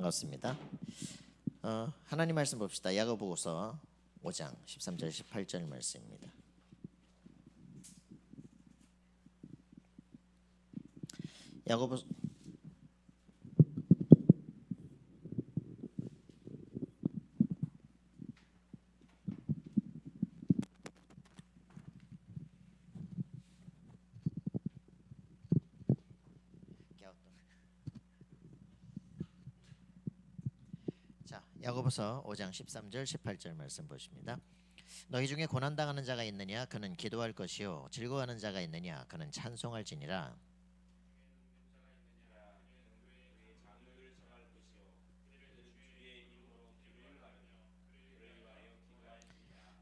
반갑습니다. 하나님 말씀 봅시다. 야고보서 5장 13절 18절 말씀입니다. 야고보 야고보서 5장 13절 18절 말씀 보십니다. 너희 중에 고난 당하는 자가 있느냐 그는 기도할 것이요 즐거워하는 자가 있느냐 그는 찬송할지니라.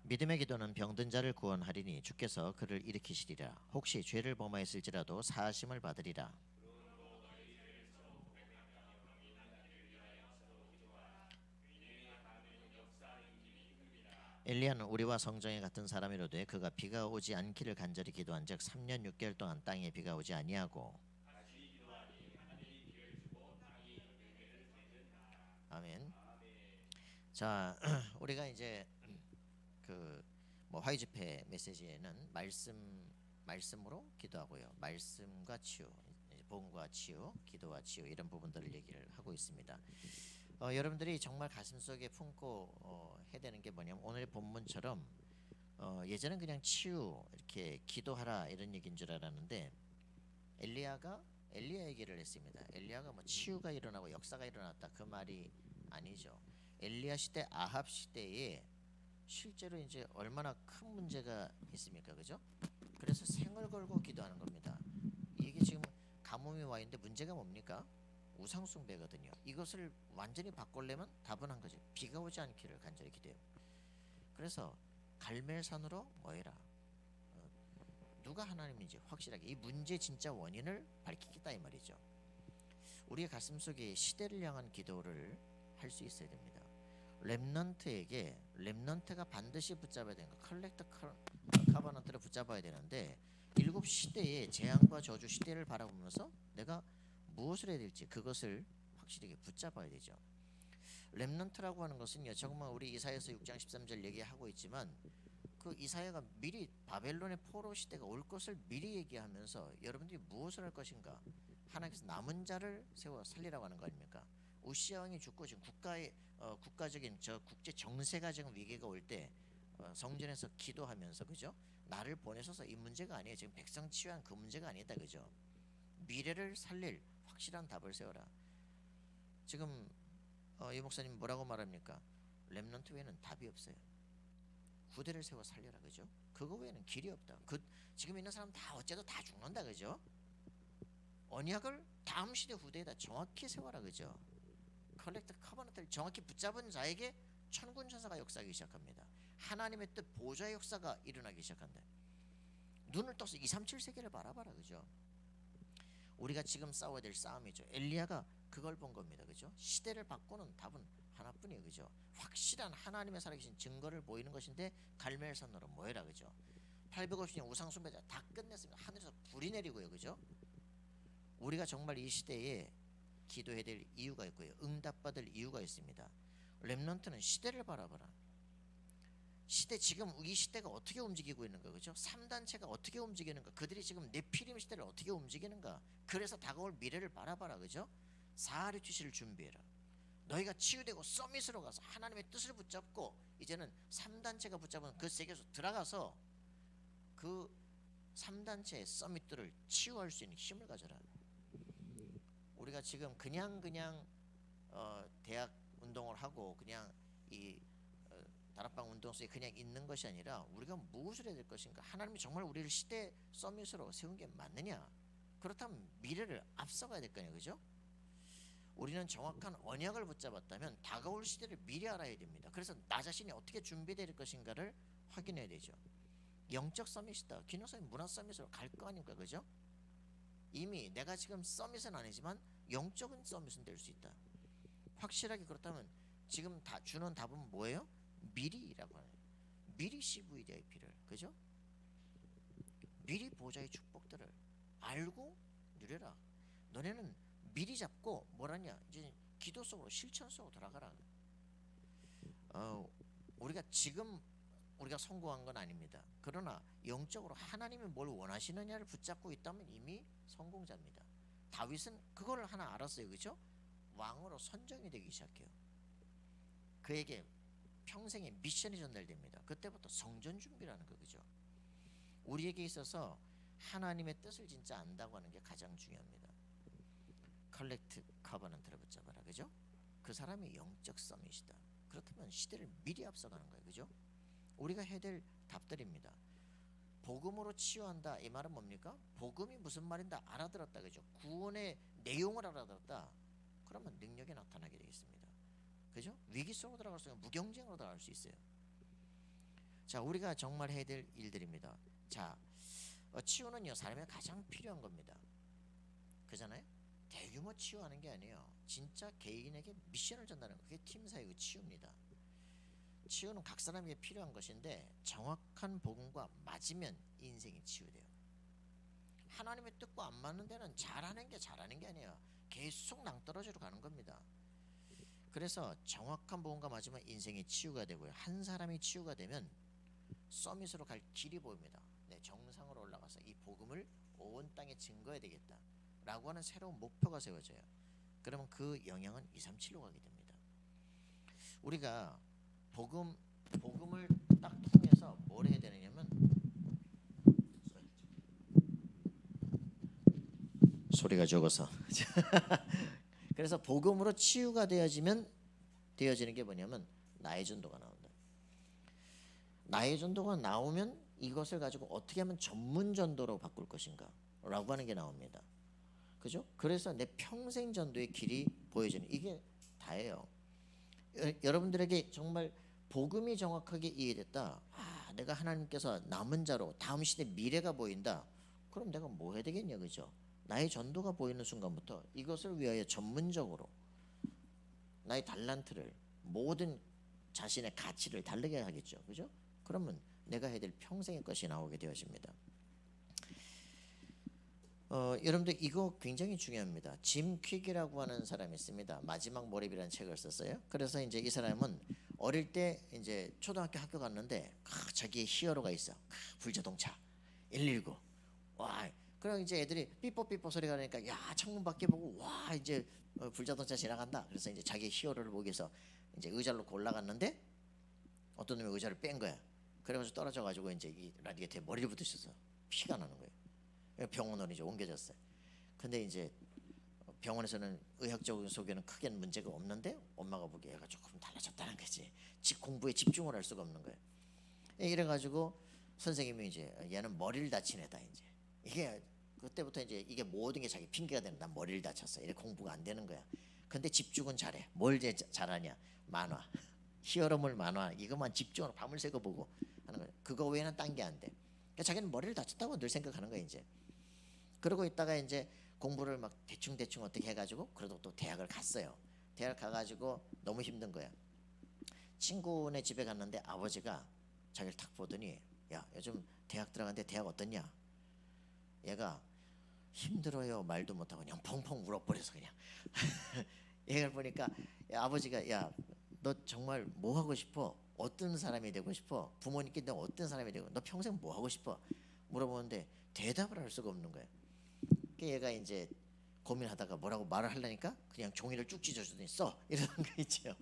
믿음의 기도는 병든 자를 구원하리니 주께서 그를 일으키시리라. 혹시 죄를 범하였을지라도 사하심을 받으리라. 엘리야는 우리와 성정에 같은 사람이로되 그가 비가 오지 않기를 간절히 기도한즉 3년 6개월 동안 땅에 비가 오지 아니하고. 아멘. 자, 우리가 이제 화요 집회 메시지에는 말씀으로 기도하고요, 말씀과 치유, 복음과 치유, 기도와 치유 이런 부분들을 얘기를 하고 있습니다. 여러분들이 정말 가슴속에 품고 해야 되는 게 뭐냐면 오늘의 본문처럼 예전엔 그냥 치유 이렇게 기도하라 이런 얘기인 줄 알았는데 엘리야 얘기를 했습니다. 엘리야가 뭐 치유가 일어나고 역사가 일어났다 그 말이 아니죠. 엘리야 시대 아합 시대에 실제로 이제 얼마나 큰 문제가 있습니까, 그죠? 그래서 생을 걸고 기도하는 겁니다. 이게 지금 가뭄이 와 있는데 문제가 뭡니까? 우상 숭배거든요. 이것을 완전히 바꾸려면 답은 한 가지. 비가 오지 않기를 간절히 기도해요. 그래서 갈멜산으로 모여라. 누가 하나님인지 확실하게 이 문제 진짜 원인을 밝히겠다 이 말이죠. 우리의 가슴속에 시대를 향한 기도를 할 수 있어야 됩니다. 렘넌트가 반드시 붙잡아야 되는 거, 컬렉터 카바넌트를 붙잡아야 되는데 일곱 시대의 재앙과 저주 시대를 바라보면서 내가 무엇을 해야 될지 그것을 확실하게 붙잡아야 되죠. 렘넌트라고 하는 것은요, 정말 우리 이사야서 6장 13절 얘기하고 있지만 그 이사야가 미리 바벨론의 포로 시대가 올 것을 미리 얘기하면서 여러분들이 무엇을 할 것인가, 하나님께서 남은 자를 세워 살리라고 하는 거 아닙니까? 우시야 왕이 죽고 지금 국가적인 국제 정세가 지금 위기가 올 때 성전에서 기도하면서, 그죠? 나를 보내셔서 이 문제가 아니에요. 지금 백성 치유한 그 문제가 아니다, 그죠? 미래를 살릴 확실한 답을 세워라. 지금 이 목사님 뭐라고 말합니까? 렘넌트 외에는 답이 없어요. 후대를 세워 살려라, 그죠? 그거 외에는 길이 없다. 지금 있는 사람 다 어째도 다 죽는다, 그죠? 언약을 다음 시대 후대에다 정확히 세워라, 그죠? 컬렉터 커버넌트를 정확히 붙잡은 자에게 천군 천사가 역사하기 시작합니다. 하나님의 뜻 보좌의 역사가 일어나기 시작한다. 눈을 떠서 237 세계를 바라봐라, 그죠? 우리가 지금 싸워야 될 싸움이죠. 엘리야가 그걸 본 겁니다, 그죠? 시대를 바꾸는 답은 하나뿐이에요, 그죠? 확실한 하나님의 살아계신 증거를 보이는 것인데 갈멜산으로 모여라, 그죠? 850년 우상 숭배자 다 끝냈습니다. 하늘에서 불이 내리고요, 그죠? 우리가 정말 이 시대에 기도해야 될 이유가 있고요, 응답받을 이유가 있습니다. 렘넌트는 시대를 바라봐라. 지금 이 시대가 어떻게 움직이고 있는가, 그죠? 3단체가 어떻게 움직이는가, 그들이 지금 네피림 시대를 어떻게 움직이는가, 그래서 다가올 미래를 바라봐라, 그죠? 사하리 취시를 준비해라. 너희가 치유되고 서밋으로 가서 하나님의 뜻을 붙잡고 이제는 3단체가 붙잡은 그 세계에서 들어가서 그 3단체의 서밋들을 치유할 수 있는 힘을 가져라. 우리가 지금 그냥 대학 운동을 하고 그냥 이 다락방 운동 속에 그냥 있는 것이 아니라 우리가 무엇을 해야 될 것인가, 하나님이 정말 우리를 시대 서밋으로 세운 게 맞느냐, 그렇다면 미래를 앞서가야 될 거 아니에요, 그죠? 우리는 정확한 언약을 붙잡았다면 다가올 시대를 미리 알아야 됩니다. 그래서 나 자신이 어떻게 준비될 것인가를 확인해야 되죠. 영적 서밋이다, 기능성인 문화 서밋으로 갈 거 아닙니까, 그죠? 이미 내가 지금 서밋은 아니지만 영적인 서밋은 될 수 있다. 확실하게 그렇다면 지금 다 주는 답은 뭐예요? 미리라고 하는, 미리 CVDIP를, 그죠? 미리 보좌의 축복들을 알고 누려라. 너네는 미리 잡고 뭐라냐, 이제 기도 속으로 실천 속으로 들어가라. 우리가 지금 우리가 성공한 건 아닙니다. 그러나 영적으로 하나님이 뭘 원하시느냐를 붙잡고 있다면 이미 성공자입니다. 다윗은 그걸 하나 알았어요. 그죠? 왕으로 선정이 되기 시작해요. 그에게 평생의 미션이 전달됩니다. 그때부터 성전 준비라는 거. 그죠? 우리에게 있어서 하나님의 뜻을 진짜 안다고 하는 게 가장 중요합니다. 컬렉트 커버넌트를 붙잡아라. 그죠? 그 사람이 영적 서밋이다. 그렇다면 시대를 미리 앞서가는 거예요. 그죠? 우리가 해야 될 답들입니다. 복음으로 치유한다. 이 말은 뭡니까? 복음이 무슨 말인가 알아들었다. 그죠? 구원의 내용을 알아들었다. 그러면 능력이 나타나게 되겠습니다. 그죠? 위기 속으로 들어갈 수 있는 무경쟁으로 들어갈 수 있어요. 자, 우리가 정말 해야 될 일들입니다. 자, 치유는요 사람에 가장 필요한 겁니다. 그잖아요? 대규모 치유하는 게 아니에요. 진짜 개인에게 미션을 전달하는 거. 그게 팀 사역의 치유입니다. 치유는 각 사람에게 필요한 것인데 정확한 복음과 맞으면 인생이 치유돼요. 하나님의 뜻과 안 맞는 데는 잘하는 게 아니에요. 계속 낭떠러지로 가는 겁니다. 그래서 정확한 복음과 맞으면 인생이 치유가 되고요. 한 사람이 치유가 되면 서밋으로 갈 길이 보입니다. 네, 정상으로 올라가서 이 복음을 온 땅에 증거해야 되겠다 라고 하는 새로운 목표가 세워져요. 그러면 그 영향은 237로 가게 됩니다. 우리가 복음을 딱 통해서 뭘 해야 되느냐면 소리가 적어서 그래서 복음으로 치유가 되어지는 게 뭐냐면 나의 전도가 나온다. 나의 전도가 나오면 이것을 가지고 어떻게 하면 전문 전도로 바꿀 것인가 라고 하는 게 나옵니다. 그죠? 그래서 내 평생 전도의 길이 보여지는 이게 다예요. 여러분들에게 정말 복음이 정확하게 이해됐다. 내가 하나님께서 남은 자로 다음 시대 미래가 보인다. 그럼 내가 뭐 해야 되겠냐. 그죠? 나의 전도가 보이는 순간부터 이것을 위하여 전문적으로 나의 달란트를 모든 자신의 가치를 다르게 하겠죠. 그죠? 그러면 내가 해야 될 평생의 것이 나오게 되어집니다. 여러분들 이거 굉장히 중요합니다. 짐 퀵이라고 하는 사람이 있습니다. 마지막 몰입이라는 책을 썼어요. 그래서 이제 이 사람은 어릴 때 이제 초등학교 학교 갔는데 자기의 히어로가 있어. 불자동차 119. 와, 그럼 이제 애들이 삐뽀삐뽀 소리가 나니까 야 창문 밖에 보고 와 이제 불자동차 지나간다. 그래서 이제 자기 히어로를 보기 위해서 이제 의자를 놓고 올라갔는데 어떤 놈이 의자를 뺀 거야. 그래가지고 떨어져가지고 이제 이 라디에이터에 머리를 부딪혀서 피가 나는 거예요. 병원으로 이제 옮겨졌어요. 근데 이제 병원에서는 의학적인 소견은 크게 문제가 없는데 엄마가 보기에 얘가 조금 달라졌다는 거지. 공부에 집중을 할 수가 없는 거예요. 이래가지고 선생님이 이제 얘는 머리를 다친 애다. 이제 이게 그때부터 이제 이게 모든 게 자기 핑계가 되는. 난 머리를 다쳤어. 이래 공부가 안 되는 거야. 근데 집중은 잘해. 뭘 잘하냐? 만화, 히어로물 만화 이것만 집중으로 밤을 새고 보고 하는 거예요. 그거 외에는 딴 게 안 돼. 그러니까 자기는 머리를 다쳤다고 늘 생각하는 거야 이제. 그러고 있다가 이제 공부를 막 대충 어떻게 해가지고 그래도 또 대학을 갔어요. 대학 가가지고 너무 힘든 거야. 친구네 집에 갔는데 아버지가 자기를 탁 보더니 야 요즘 대학 들어갔는데 대학 어떻냐? 얘가 힘들어요 말도 못하고 그냥 펑펑 울어버려서 그냥 얘를 보니까 아버지가 야 너 정말 뭐 하고 싶어? 어떤 사람이 되고 싶어? 부모님께 너 어떤 사람이 되고 너 평생 뭐 하고 싶어? 물어보는데 대답을 할 수가 없는 거야. 얘가 이제 고민하다가 뭐라고 말을 하려니까 그냥 종이를 쭉 찢어주더니 써 이러는 거 있죠.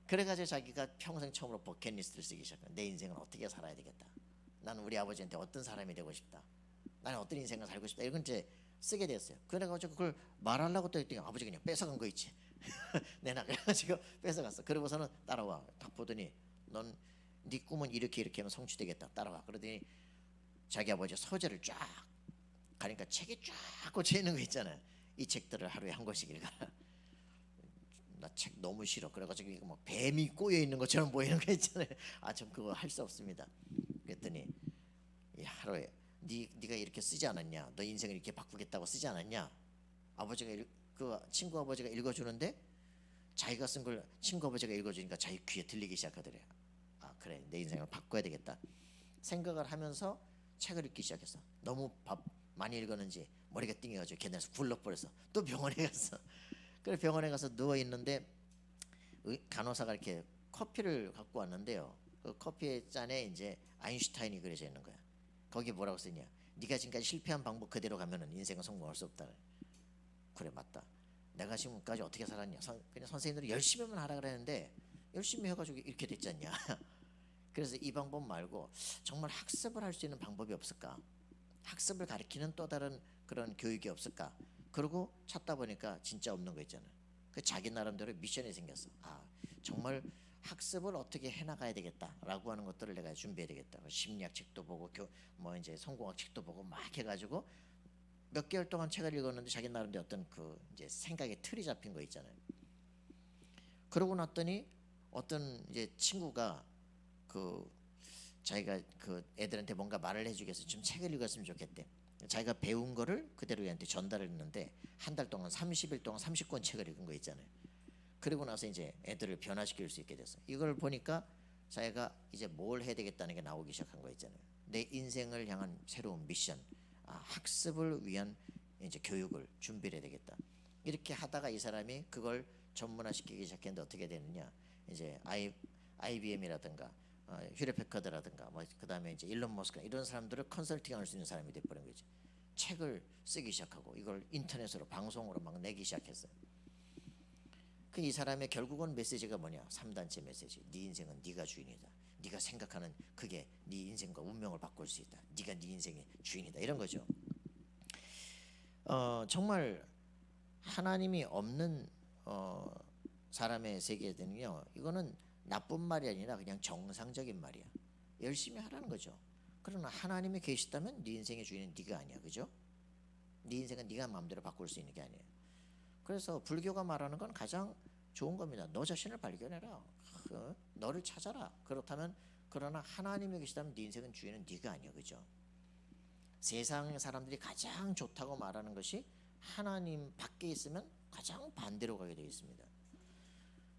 그래가지고 자기가 평생 처음으로 버킷리스트를 쓰기 시작한. 내 인생을 어떻게 살아야 되겠다. 나는 우리 아버지한테 어떤 사람이 되고 싶다. 나는 어떤 인생을 살고 싶다. 이건 이제 쓰게 됐어요. 그래가지고 그걸 말하려고 또 했더니 아버지가 그냥 뺏어간 거 있지. 내놔 그래가지고 뺏어갔어. 그러고서는 따라와. 딱 보더니 넌 네 꿈은 이렇게 하면 성취되겠다. 따라와. 그러더니 자기 아버지 서재를 쫙 가니까 책이 쫙 꽂혀 있는 거 있잖아요. 이 책들을 하루에 한 권씩 읽어라. 나 책 너무 싫어. 그래가지고 이거 뭐 뱀이 꼬여 있는 것처럼 보이는 거 있잖아요. 전 그거 할 수 없습니다. 그랬더니 하루에 네가 이렇게 쓰지 않았냐? 너 인생을 이렇게 바꾸겠다고 쓰지 않았냐? 아버지가 그 친구 아버지가 읽어주는데 자기가 쓴 걸 친구 아버지가 읽어주니까 자기 귀에 들리기 시작하더래요. 그래 내 인생을 바꿔야 되겠다 생각을 하면서 책을 읽기 시작했어. 너무 많이 읽었는지 머리가 띵해가지고 계단에서 굴러버려서 또 병원에 갔어. 그래 병원에 가서 누워 있는데 간호사가 이렇게 커피를 갖고 왔는데요. 그 커피 잔에 이제 아인슈타인이 그려져 있는 거야. 거기 뭐라고 쓰냐? 네가 지금까지 실패한 방법 그대로 가면은 인생은 성공할 수 없다. 그래 맞다. 내가 지금까지 어떻게 살았냐? 그냥 선생님들이 열심히만 하라 그랬는데 열심히 해가지고 이렇게 됐지 않냐? 그래서 이 방법 말고 정말 학습을 할 수 있는 방법이 없을까? 학습을 가리키는 또 다른 그런 교육이 없을까? 그러고 찾다 보니까 진짜 없는 거 있잖아요. 그 자기 나름대로 미션이 생겼어. 아 정말 학습을 어떻게 해나가야 되겠다라고 하는 것들을 내가 준비해야 되겠다. 심리학 책도 보고 뭐 이제 성공학 책도 보고 막 해가지고 몇 개월 동안 책을 읽었는데 자기 나름대로 어떤 그 이제 생각의 틀이 잡힌 거 있잖아요. 그러고 났더니 어떤 이제 친구가 그 자기가 그 애들한테 뭔가 말을 해주기 위해서 좀 책을 읽었으면 좋겠대. 자기가 배운 거를 그대로 얘한테 전달을 했는데 한 달 동안 30일 동안 30권 책을 읽은 거 있잖아요. 그리고 나서 이제 애들을 변화시킬 수 있게 됐어. 이걸 보니까 자기가 이제 뭘 해야 되겠다는 게 나오기 시작한 거 있잖아요. 내 인생을 향한 새로운 미션, 학습을 위한 이제 교육을 준비를 해야 되겠다. 이렇게 하다가 이 사람이 그걸 전문화시키기 시작했는데 어떻게 되느냐? 이제 IBM이라든가 휴레패커드라든가 뭐 그다음에 이제 일론 머스크 이런 사람들을 컨설팅할 수 있는 사람이 돼버린 거지. 책을 쓰기 시작하고 이걸 인터넷으로 방송으로 막 내기 시작했어요. 그 이 사람의 결국은 메시지가 뭐냐? 3단체 메시지. 네 인생은 네가 주인이다. 네가 생각하는 그게 네 인생과 운명을 바꿀 수 있다. 네가 네 인생의 주인이다. 이런 거죠. 정말 하나님이 없는 사람의 세계에는요. 이거는 나쁜 말이 아니라 그냥 정상적인 말이야. 열심히 하라는 거죠. 그러나 하나님이 계시다면 네 인생의 주인은 네가 아니야. 그죠? 네 인생은 네가 마음대로 바꿀 수 있는 게 아니에요. 그래서 불교가 말하는 건 가장 좋은 겁니다. 너 자신을 발견해라. 너를 찾아라. 그렇다면 그러나 하나님이 계시다면 네 인생은 주인은 네가 아니야. 그죠? 세상 사람들이 가장 좋다고 말하는 것이 하나님 밖에 있으면 가장 반대로 가게 되어 있습니다.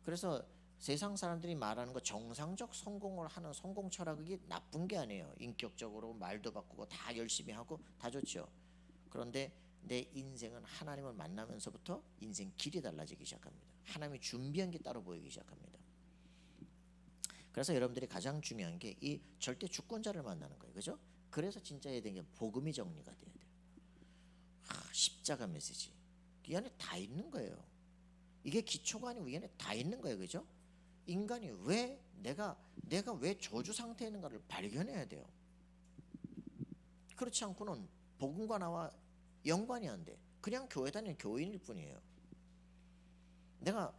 그래서 세상 사람들이 말하는 거 정상적 성공을 하는 성공 철학이 나쁜 게 아니에요. 인격적으로 말도 바꾸고 다 열심히 하고 다 좋죠. 그런데 내 인생은 하나님을 만나면서부터 인생 길이 달라지기 시작합니다. 하나님이 준비한 게 따로 보이기 시작합니다. 그래서 여러분들이 가장 중요한 게 이 절대 주권자를 만나는 거예요. 그죠? 그래서 진짜 해야 되는 게 복음이 정리가 돼야 돼요. 십자가 메시지. 이 안에 다 있는 거예요. 이게 기초가 아니고 이 안에 다 있는 거예요. 그죠? 인간이 왜 내가 왜 저주 상태에 있는가를 발견해야 돼요. 그렇지 않고는 복음과 나와 연관이 안 돼. 그냥 교회 다니는 교인일 뿐이에요. 내가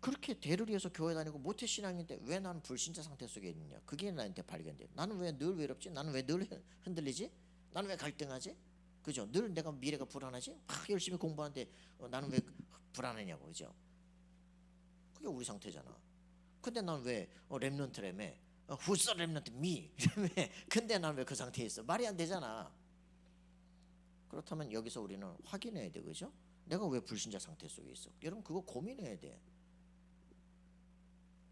그렇게 대를 위해서 교회 다니고 모태신앙인데 왜 나는 불신자 상태 속에 있느냐. 그게 나한테 발견돼. 나는 왜 늘 외롭지? 나는 왜 늘 흔들리지? 나는 왜 갈등하지? 그죠? 늘 내가 미래가 불안하지? 막 열심히 공부하는데 나는 왜 불안하냐고. 그죠? 그게 우리 상태잖아. 근데 난 왜 렘넌트라며 후서 렘넌트 미 근데 난 왜 그 상태에 있어? 말이 안 되잖아. 그렇다면 여기서 우리는 확인해야 돼. 그죠? 내가 왜 불신자 상태 속에 있어? 여러분 그거 고민해야 돼.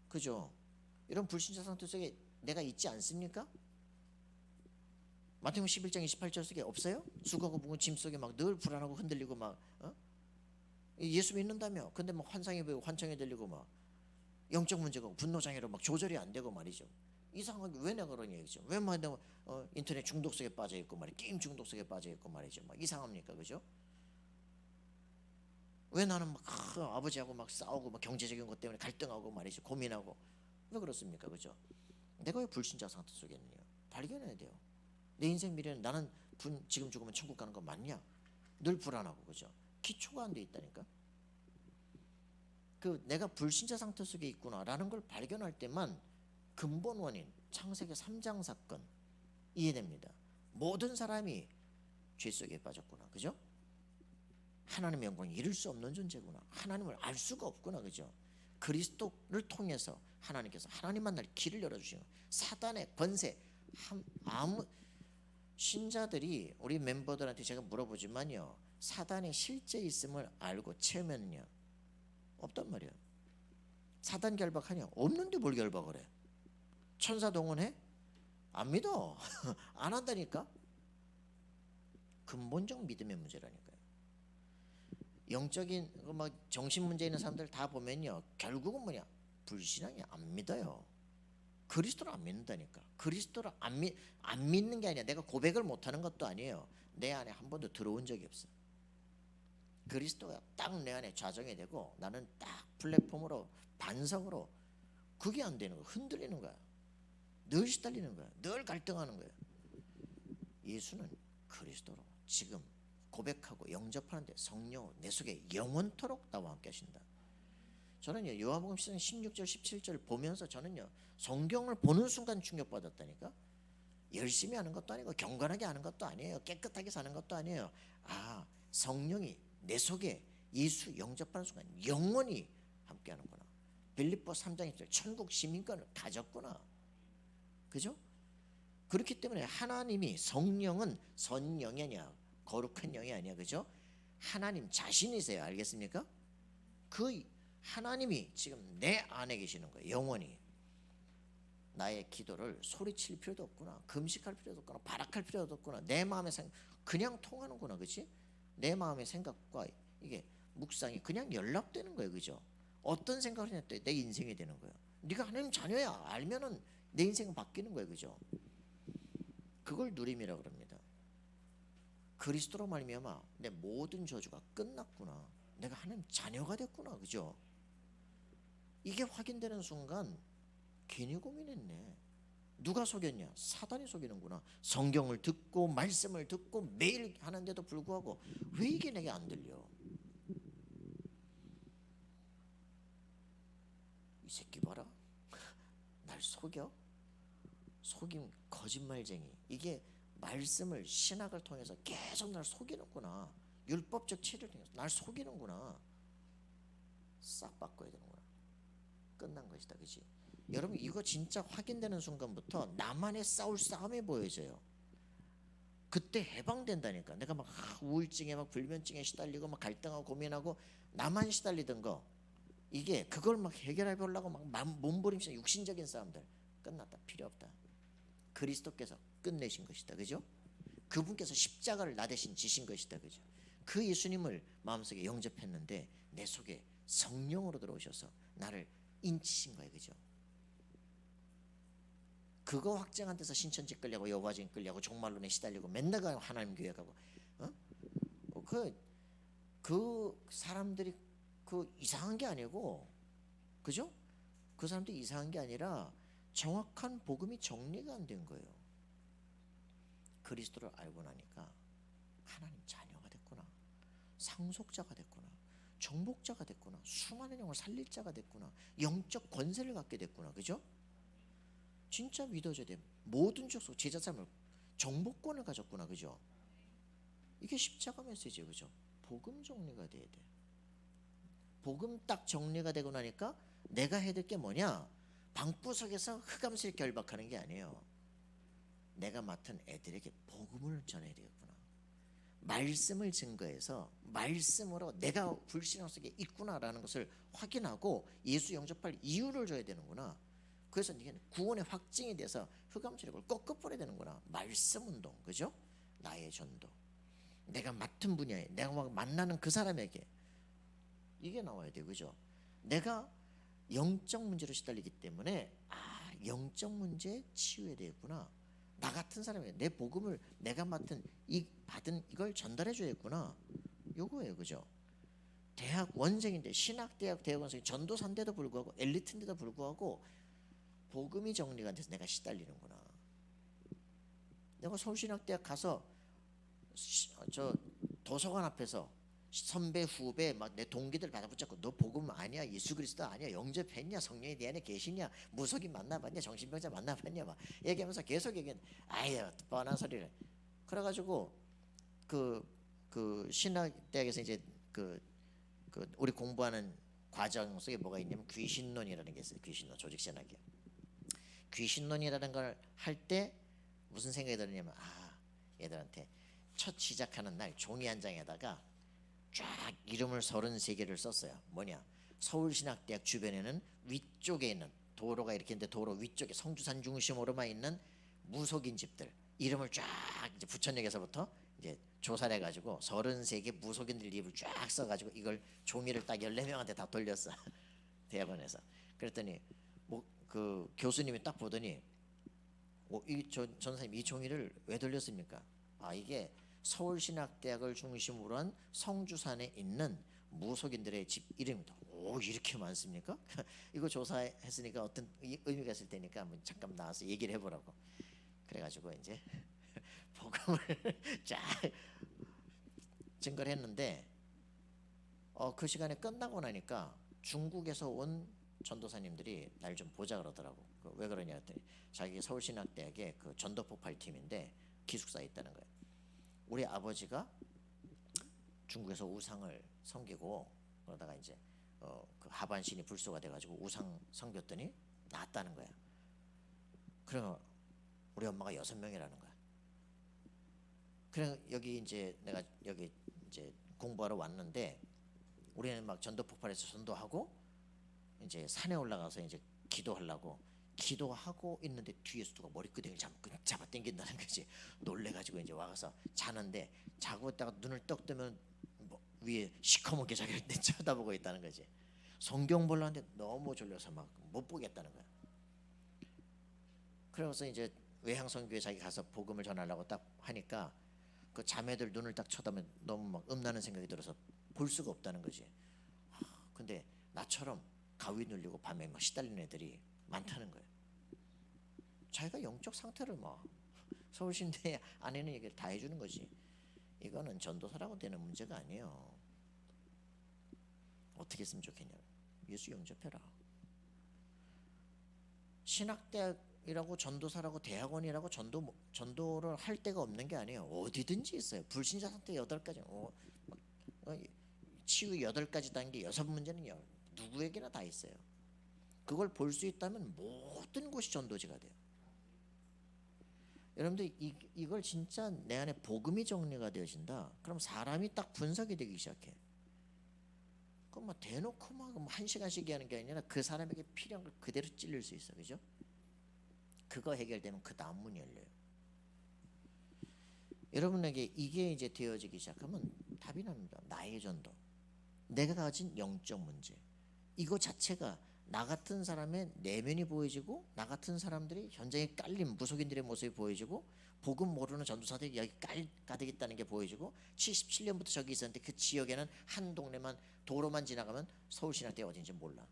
그죠? 이런 불신자 상태 속에 내가 있지 않습니까? 마태복음 11장 28절 속에 없어요? 수고하고 무거운 짐 속에 막 늘 불안하고 흔들리고 막 예수 믿는다며. 근데 막 환상이 보이고 환청이 들리고 막 영적 문제가 분노장애로 막 조절이 안 되고 말이죠. 이상하게 왜 내가 그런 얘기죠? 왜 막 내가 인터넷 중독 속에 빠져 있고 말이죠. 게임 중독 속에 빠져 있고 말이죠. 막 이상합니까? 그죠? 왜 나는 막 아버지하고 막 싸우고 막 경제적인 것 때문에 갈등하고 말이죠. 고민하고 왜 그렇습니까? 그죠? 내가 왜 불신자 상태 속에 있느냐? 발견해야 돼요. 내 인생 미래는 나는 지금 죽으면 천국 가는 거 맞냐? 늘 불안하고 그죠? 기초가 안 돼 있다니까. 그 내가 불신자 상태 속에 있구나라는 걸 발견할 때만 근본 원인 창세기 3장 사건 이해됩니다. 모든 사람이 죄 속에 빠졌구나. 그죠? 하나님의 영광을 이룰 수 없는 존재구나. 하나님을 알 수가 없구나. 그죠? 그리스도를 통해서 하나님께서 하나님 만날 길을 열어주시는 거예요. 사단의 권세 아무 신자들이 우리 멤버들한테 제가 물어보지만요. 사단의 실제 있음을 알고 체험했느냐? 없단 말이야. 사단 결박하냐? 없는데 뭘 결박을 해? 천사 동원해? 안 믿어. 안 한다니까. 근본적 믿음의 문제라니까요. 영적인 막 정신 문제 있는 사람들 다 보면요, 결국은 뭐냐, 불신앙이 안 믿어요. 그리스도를 안 믿는다니까. 그리스도를 안 믿는 게 아니야. 내가 고백을 못하는 것도 아니에요. 내 안에 한 번도 들어온 적이 없어. 그리스도가 딱 내 안에 좌정이 되고 나는 딱 플랫폼으로 반석으로, 그게 안 되는 거야. 흔들리는 거야. 늘 시달리는 거야. 늘 갈등하는 거야. 예수는 그리스도로 지금 고백하고 영접하는데 성령 내 속에 영원토록 나와 함께 하신다. 저는요, 요한복음 16절 17절 보면서 저는요, 성경을 보는 순간 충격받았다니까. 열심히 하는 것도 아니고 경건하게 하는 것도 아니에요. 깨끗하게 사는 것도 아니에요. 아, 성령이 내 속에 예수 영접하는 순간 영원히 함께 하는구나. 빌립보 3장 1절 천국 시민권을 가졌구나. 그죠? 그렇기 때문에 하나님이, 성령은 선영이 아니야, 거룩한 영이 아니야. 그죠? 하나님 자신이세요. 알겠습니까? 그 하나님이 지금 내 안에 계시는 거예요. 영원히. 나의 기도를 소리칠 필요도 없구나, 금식할 필요도 없구나, 발악할 필요도 없구나. 내 마음의 생각 그냥 통하는구나. 그렇지? 내 마음의 생각과 이게 묵상이 그냥 연락되는 거예요. 그죠? 어떤 생각을 했을 때 내 인생이 되는 거예요. 네가 하나님 자녀야 알면은 내 인생은 바뀌는 거예요. 그죠? 그걸 누림이라고 그럽니다. 그리스도로 말미암아 내 모든 저주가 끝났구나. 내가 하나님 자녀가 됐구나. 그죠? 이게 확인되는 순간 괜히 고민했네. 누가 속였냐? 사단이 속이는구나. 성경을 듣고 말씀을 듣고 매일 하는데도 불구하고 왜 이게 내게 안 들려? 이 새끼 봐라. 날 속여? 속임, 거짓말쟁이. 이게 말씀을, 신학을 통해서 계속 날 속이는구나. 율법적 체를 통해서 날 속이는구나. 싹 바꿔야 되는구나. 끝난 것이다. 그치? 여러분, 이거 진짜 확인되는 순간부터 나만의 싸울 싸움이 보여져요. 그때 해방된다니까. 내가 막 우울증에 막 불면증에 시달리고 막 갈등하고 고민하고 나만 시달리던 거, 이게 그걸 막 해결해 보려고 막 몸부림치는 육신적인 싸움들 끝났다. 필요 없다. 그리스도께서 끝내신 것이다. 그죠? 그분께서 십자가를 나 대신 지신 것이다. 그죠? 그 예수님을 마음속에 영접했는데 내 속에 성령으로 들어오셔서 나를 인치신 거예요. 그죠? 그거 확증한 데서 신천지 끌려고, 여호와진 끌려고, 종말론에 시달리고 맨날 가고 하나님 교회 가고, 그 사람들이 그 이상한 게 아니고, 그죠? 그 사람들이 이상한 게 아니라 정확한 복음이 정리가 안 된 거예요. 그리스도를 알고 나니까 하나님 자녀가 됐구나, 상속자가 됐구나, 정복자가 됐구나, 수많은 영을 살릴 자가 됐구나, 영적 권세를 갖게 됐구나. 그죠? 진짜 믿어져야 돼. 모든 족속 제자 삶을 정복권을 가졌구나. 그죠? 이게 십자가 메시지예요. 그죠? 복음 정리가 돼야 돼. 복음 딱 정리가 되고 나니까 내가 해야 될 게 뭐냐? 방구석에서 흑암실 결박하는 게 아니에요. 내가 맡은 애들에게 복음을 전해야 되겠구나. 말씀을 증거해서 말씀으로 내가 불신앙 속에 있구나라는 것을 확인하고 예수 영접할 이유를 줘야 되는구나. 그래서 이게 구원의 확증이 돼서 흑암세력을 꺾어버려야 되는구나. 말씀 운동. 그죠? 나의 전도, 내가 맡은 분야에, 내가 만나는 그 사람에게 이게 나와야 돼요. 그죠? 내가 영적 문제로 시달리기 때문에 영적 문제에 치유해야 되겠구나. 나 같은 사람에게 내 복음을, 내가 맡은 받은 이걸 전달해 줘야겠구나. 요거예요. 그죠? 대학 원생인데, 신학대학 대학원생, 전도사인데도 불구하고, 엘리트인데도 불구하고 복음이 정리가 안 돼서 내가 시달리는구나. 내가 서울신학대학 가서 저 도서관 앞에서 선배 후배 막 내 동기들 받아붙잡고 너 복음 아니야, 예수 그리스도 아니야, 영접했냐, 성령이 네 안에 계시냐, 무속인 만나봤냐, 정신병자 만나봤냐 막 얘기하면서 계속 얘기해. 아유 뻔한 소리를. 그래가지고 그 신학대학에서 이제 그 우리 공부하는 과정 속에 뭐가 있냐면 귀신론이라는 게 있어요. 귀신론, 조직신학이요. 귀신론이라는 걸 할 때 무슨 생각이 들었냐면, 얘들한테 첫 시작하는 날 종이 한 장에다가 쫙 이름을 33개를 썼어요. 뭐냐? 서울신학대학 주변에는 위쪽에 있는 도로가 이렇게 있는데 도로 위쪽에 성주산 중심으로만 있는 무속인 집들 이름을 쫙 이제 부천역에서부터 이제 이제 조사를 해가지고 33개 무속인들 이름을 쫙 써가지고 이걸 종이를 딱 14명한테 다 돌렸어. 대학원에서. 그랬더니 뭐 그 교수님이 딱 보더니 전사님 이 종이를 왜 돌렸습니까? 아 이게 서울신학대학을 중심으로 한 성주산에 있는 무속인들의 집 이름이다. 오 이렇게 많습니까? 이거 조사했으니까 어떤 의미가 있을 테니까 한번 잠깐 나와서 얘기를 해보라고. 그래가지고 이제 복음을 쫙 증거를 했는데 그 시간에 끝나고 나니까 중국에서 온 전도사님들이 날 좀 보자 그러더라고. 왜 그러냐 했더니 자기 서울신학대학에 그 전도폭발팀인데 기숙사에 있다는 거예요. 우리 아버지가 중국에서 우상을 섬기고 그러다가 이제 그 하반신이 불소가 돼가지고 우상 섬겼더니 낫다는 거야. 그러면 우리 엄마가 6명이라는 거야. 그래 여기 이제 내가 여기 이제 공부하러 왔는데 우리는 막 전도폭발해서 전도하고 이제 산에 올라가서 이제 기도하려고 기도하고 있는데 뒤에서 누가 머리끄댕이를 잡아 당긴다는 거지. 놀래가지고 이제 와서 자는데 자고 있다가 눈을 떡 뜨면 뭐 위에 시커멓게 자기를 쳐다보고 있다는 거지. 성경 보려는데 너무 졸려서 막 못 보겠다는 거야. 그러면서 이제 외향선교에 자기 가서 복음을 전하려고 딱 하니까 그 자매들 눈을 딱 쳐다보면 너무 막 음란한 생각이 들어서 볼 수가 없다는 거지. 근데 나처럼 가위 눌리고 밤에 막 시달리는 애들이 많다는 거예요. 자기가 영적 상태를 막 서울신대 안에는 얘기를 다 해주는 거지. 이거는 전도사라고 되는 문제가 아니에요. 어떻게 했으면 좋겠냐. 예수 영접해라. 신학대학이라고 전도사라고 대학원이라고 전도를 할 데가 없는 게 아니에요. 어디든지 있어요. 불신자 상태 8가지 치유 8가지 단계 6문제는 누구에게나 다 있어요. 그걸 볼 수 있다면 모든 곳이 전도지가 돼요. 여러분들 이걸 진짜 내 안에 복음이 정리가 되어진다. 그럼 사람이 딱 분석이 되기 시작해. 그럼 막 대놓고 막 1시간씩 얘기하는 게 아니라 그 사람에게 필요한 걸 그대로 찔릴 수 있어. 그죠? 그거 해결되면 그 다음 문이 열려요. 여러분에게 이게 이제 되어지기 시작하면 답이 납니다. 나의 전도, 내가 가진 영적 문제, 이거 자체가 나 같은 사람의 내면이 보여지고 나 같은 사람들이 현장에 깔린 무속인들의 모습이 보여지고 복음 모르는 전도사들이 여기 가득 있다는 게 보여지고 77년부터 저기 있었는데 그 지역에는 한 동네만 도로만 지나가면 서울신학대 어딘지 몰라.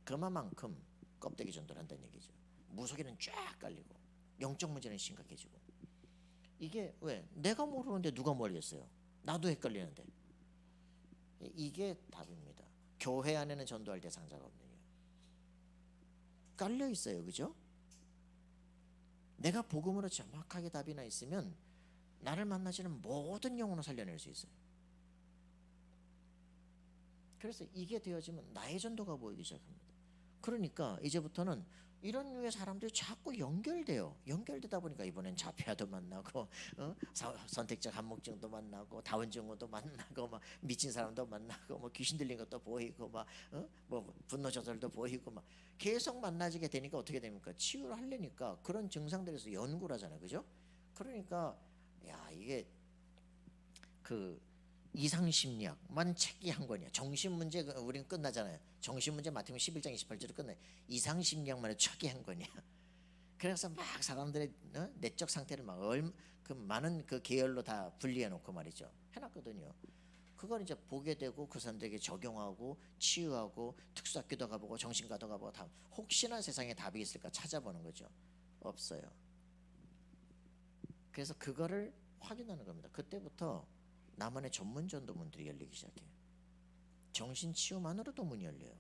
그만큼 껍데기 전도를 한다는 얘기죠. 무속인은 쫙 깔리고 영적 문제는 심각해지고. 이게 왜? 내가 모르는데 누가 모르겠어요. 나도 헷갈리는데. 이게 답입니다. 교회 안에는 전도할 대상자가 없는 이유. 깔려 있어요. 그죠? 내가 복음으로 정확하게 답이나 있으면 나를 만나지는 모든 영혼을 살려낼 수 있어요. 그래서 이게 되어지면 나의 전도가 보이기 시작합니다. 그러니까 이제부터는 이런 류의 사람들이 자꾸 연결되다 보니까 이번엔 자폐아도 만나고 선택적 한목증도 만나고 다운증후도 만나고 막 미친 사람도 만나고 뭐 귀신 들린 것도 보이고 막 뭐 분노 조절도 보이고 막 계속 만나지게 되니까 어떻게 됩니까? 치유를 하려니까 그런 증상들에서 연구를 하잖아요. 그죠? 그러니까 야 이게 그 이상심리학만 책이 한 권이야. 정신문제 우리는 끝나잖아요. 정신문제 맡으면 11장 28절로 끝나요. 이상심리학만의 책이 한 권이야. 그래서 막 사람들의 내적 상태를 막 그 많은 그 계열로 다 분리해 놓고 말이죠. 해놨거든요. 그걸 이제 보게 되고 그 사람들에게 적용하고 치유하고 특수학교도 가보고 정신과도 가보고 다 혹시나 세상에 답이 있을까 찾아보는 거죠. 없어요. 그래서 그거를 확인하는 겁니다. 그때부터 나만의 전문 전도문들이 열리기 시작해요. 정신치유만으로도 문이 열려요.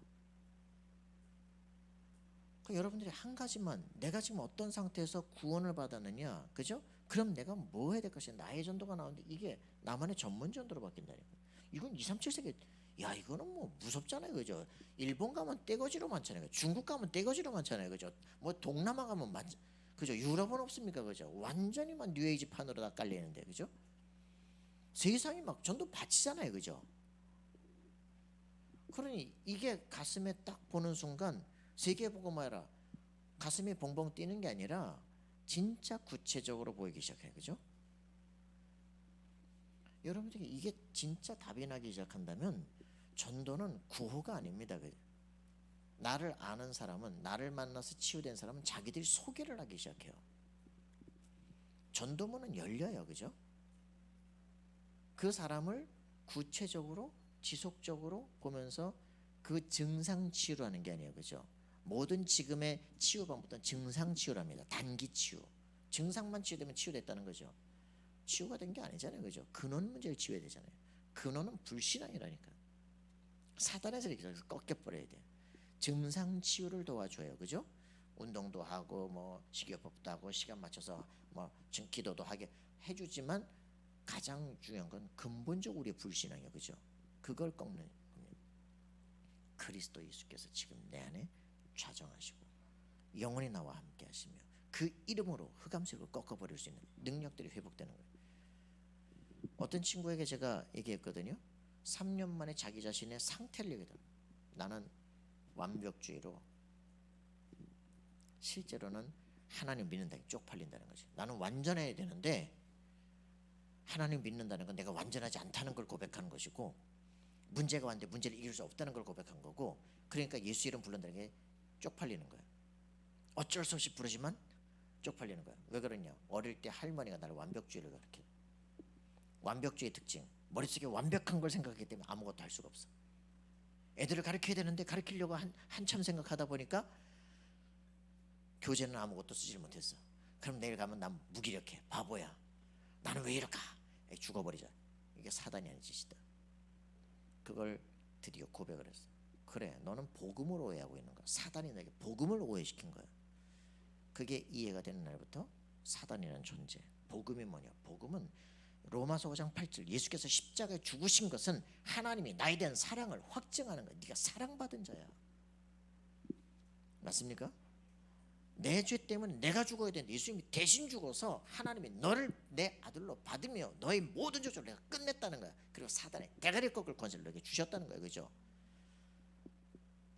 그러니까 여러분들이 한 가지만, 내가 지금 어떤 상태에서 구원을 받았느냐, 그죠? 그럼 내가 뭐 해야 될 것이냐. 나의 전도가 나오는데 이게 나만의 전문 전도로 바뀐다니까. 이건 2, 3, 7세기, 야 이거는 뭐 무섭잖아요. 그죠? 일본 가면 떼거지로 많잖아요. 중국 가면 떼거지로 많잖아요. 그죠? 뭐 동남아 가면 그죠? 유럽은 없습니까? 그죠? 완전히 막 뉴에이지 판으로 다 깔리는데, 그죠? 세상이 막 전도 바치잖아요. 그죠? 그러니 이게 가슴에 딱 보는 순간 세계복음화라 가슴이 벙벙 뛰는 게 아니라 진짜 구체적으로 보이기 시작해요. 그죠? 여러분들이 이게 진짜 답이 나기 시작한다면 전도는 구호가 아닙니다. 나를 아는 사람은, 나를 만나서 치유된 사람은 자기들이 소개를 하기 시작해요. 전도문은 열려요. 그죠? 그 사람을 구체적으로 지속적으로 보면서 그 증상 치유를 하는 게 아니에요. 그죠? 모든 지금의 치유 방법은 증상 치유랍니다. 단기 치유. 증상만 치유되면 치유됐다는 거죠. 치유가 된 게 아니잖아요. 그죠? 근원 문제를 치유해야 되잖아요. 근원은 불신앙이라니까. 사단의 세력에서 꺾여버려야 돼. 증상 치유를 도와줘요. 그죠? 운동도 하고 뭐 식이요법도 하고 시간 맞춰서 뭐 기도도 하게 해주지만 가장 중요한 건 근본적 우리의 불신앙이에요. 그죠? 그걸 꺾는 겁니다. 그리스도 예수께서 지금 내 안에 좌정하시고 영원히 나와 함께 하시며 그 이름으로 흑암색을 꺾어버릴 수 있는 능력들이 회복되는 거예요. 어떤 친구에게 제가 얘기했거든요. 3년 만에 자기 자신의 상태를 얘기하더라고요. 나는 완벽주의로 실제로는 하나님 믿는다 쪽팔린다는 거지. 나는 완전해야 되는데 하나님 믿는다는 건 내가 완전하지 않다는 걸 고백하는 것이고, 문제가 왔는데 문제를 이길 수 없다는 걸 고백한 거고, 그러니까 예수 이름 부른다는 게 쪽팔리는 거야. 어쩔 수 없이 부르지만 쪽팔리는 거야. 왜 그러냐? 어릴 때 할머니가 나를 완벽주의를 가르쳐. 완벽주의 특징, 머릿속에 완벽한 걸 생각하기 때문에 아무것도 할 수가 없어. 애들을 가르쳐야 되는데 가르치려고 한참 생각하다 보니까 교재는 아무것도 쓰질 못했어. 그럼 내일 가면 난 무기력해, 바보야, 나는 왜 이럴까? 죽어버리자. 이게 사단이 하는 짓이다. 그걸 드디어 고백을 했어. 그래, 너는 복음을 오해하고 있는 거야. 사단이 너에게 복음을 오해시킨 거야. 그게 이해가 되는 날부터 사단이라는 존재, 복음이 뭐냐? 복음은 로마서 5장 8절, 예수께서 십자가에 죽으신 것은 하나님이 나에 대한 사랑을 확증하는 거야. 네가 사랑받은 자야. 맞습니까? 내 죄 때문에 내가 죽어야 되는데 예수님이 대신 죽어서 하나님이 너를 내 아들로 받으며 너의 모든 저주를 내가 끝냈다는 거야. 그리고 사단의 대가리 꺾을 권세를 너에게 주셨다는 거예요. 그죠?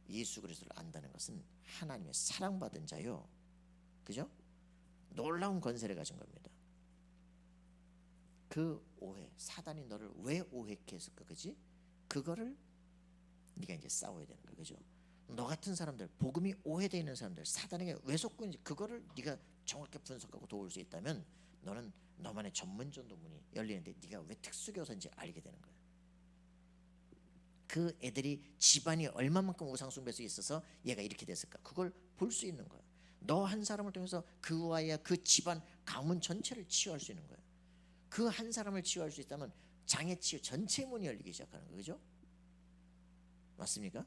예수 그리스도를 안다는 것은 하나님의 사랑받은 자요. 그죠? 놀라운 권세를 가진 겁니다. 그 오해, 사단이 너를 왜 오해케 했을까? 그지? 그거를 네가 이제 싸워야 되는 거야. 그죠? 너 같은 사람들, 복음이 오해되어 있는 사람들, 사단에게 왜 속고 있는지 그거를 네가 정확히 분석하고 도울 수 있다면 너는 너만의 전문 전도문이 열리는데 네가 왜 특수교사인지 알게 되는 거야. 그 애들이 집안이 얼마만큼 우상숭배 속에 있어서 얘가 이렇게 됐을까? 그걸 볼 수 있는 거야. 너 한 사람을 통해서 그 아이야 그 집안 가문 전체를 치유할 수 있는 거야. 그 한 사람을 치유할 수 있다면 장애 치유 전체 문이 열리기 시작하는 거죠. 맞습니까?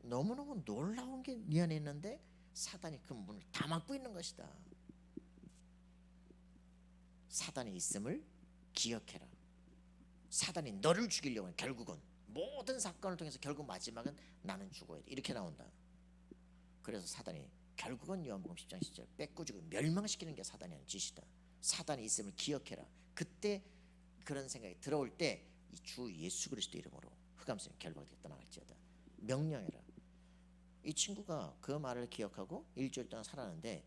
너무너무 놀라운 게 네 안에 있는데 사단이 그 문을 다 막고 있는 것이다. 사단이 있음을 기억해라. 사단이 너를 죽이려고 하는, 결국은 모든 사건을 통해서 결국 마지막은 나는 죽어야 돼, 이렇게 나온다. 그래서 사단이 결국은 요한복음 10장 10절 뺏고주고 멸망시키는 게 사단이 하는 짓이다. 사단이 있음을 기억해라. 그때 그런 생각이 들어올 때 이 주 예수 그리스도 이름으로 흑암성이 결박되게 떠나갈지어다. 명령해라. 이 친구가 그 말을 기억하고 일주일 동안 살았는데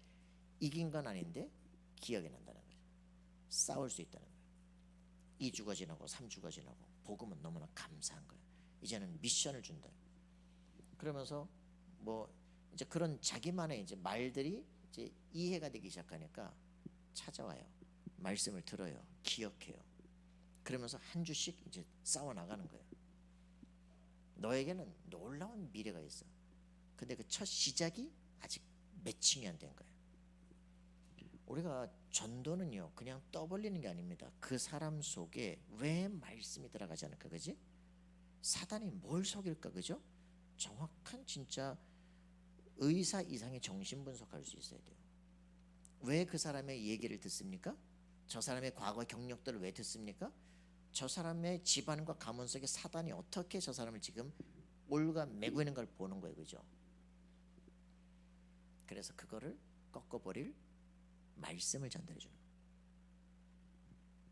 이긴 건 아닌데 기억이 난다는 거예요. 싸울 수 있다는 거예요. 2주가 지나고 3주가 지나고 복음은 너무나 감사한 거예요. 이제는 미션을 준다. 그러면서 뭐 이제 그런 자기만의 이제 말들이 이제 이해가 되기 시작하니까 찾아와요. 말씀을 들어요. 기억해요. 그러면서 한 주씩 이제 싸워 나가는 거예요. 너에게는 놀라운 미래가 있어. 근데 그 첫 시작이 아직 매칭이 안 된 거예요. 우리가 전도는요 그냥 떠벌리는 게 아닙니다. 그 사람 속에 왜 말씀이 들어가지 않을까? 그지? 사단이 뭘 속일까? 그죠? 정확한 진짜 의사 이상의 정신 분석할 수 있어야 돼요. 왜 그 사람의 얘기를 듣습니까? 저 사람의 과거 경력들을 왜 듣습니까? 저 사람의 집안과 가문 속에 사단이 어떻게 저 사람을 지금 올가매고 있는 걸 보는 거예요. 그죠? 그래서 그거를 꺾어버릴 말씀을 전달해 주는 거예요.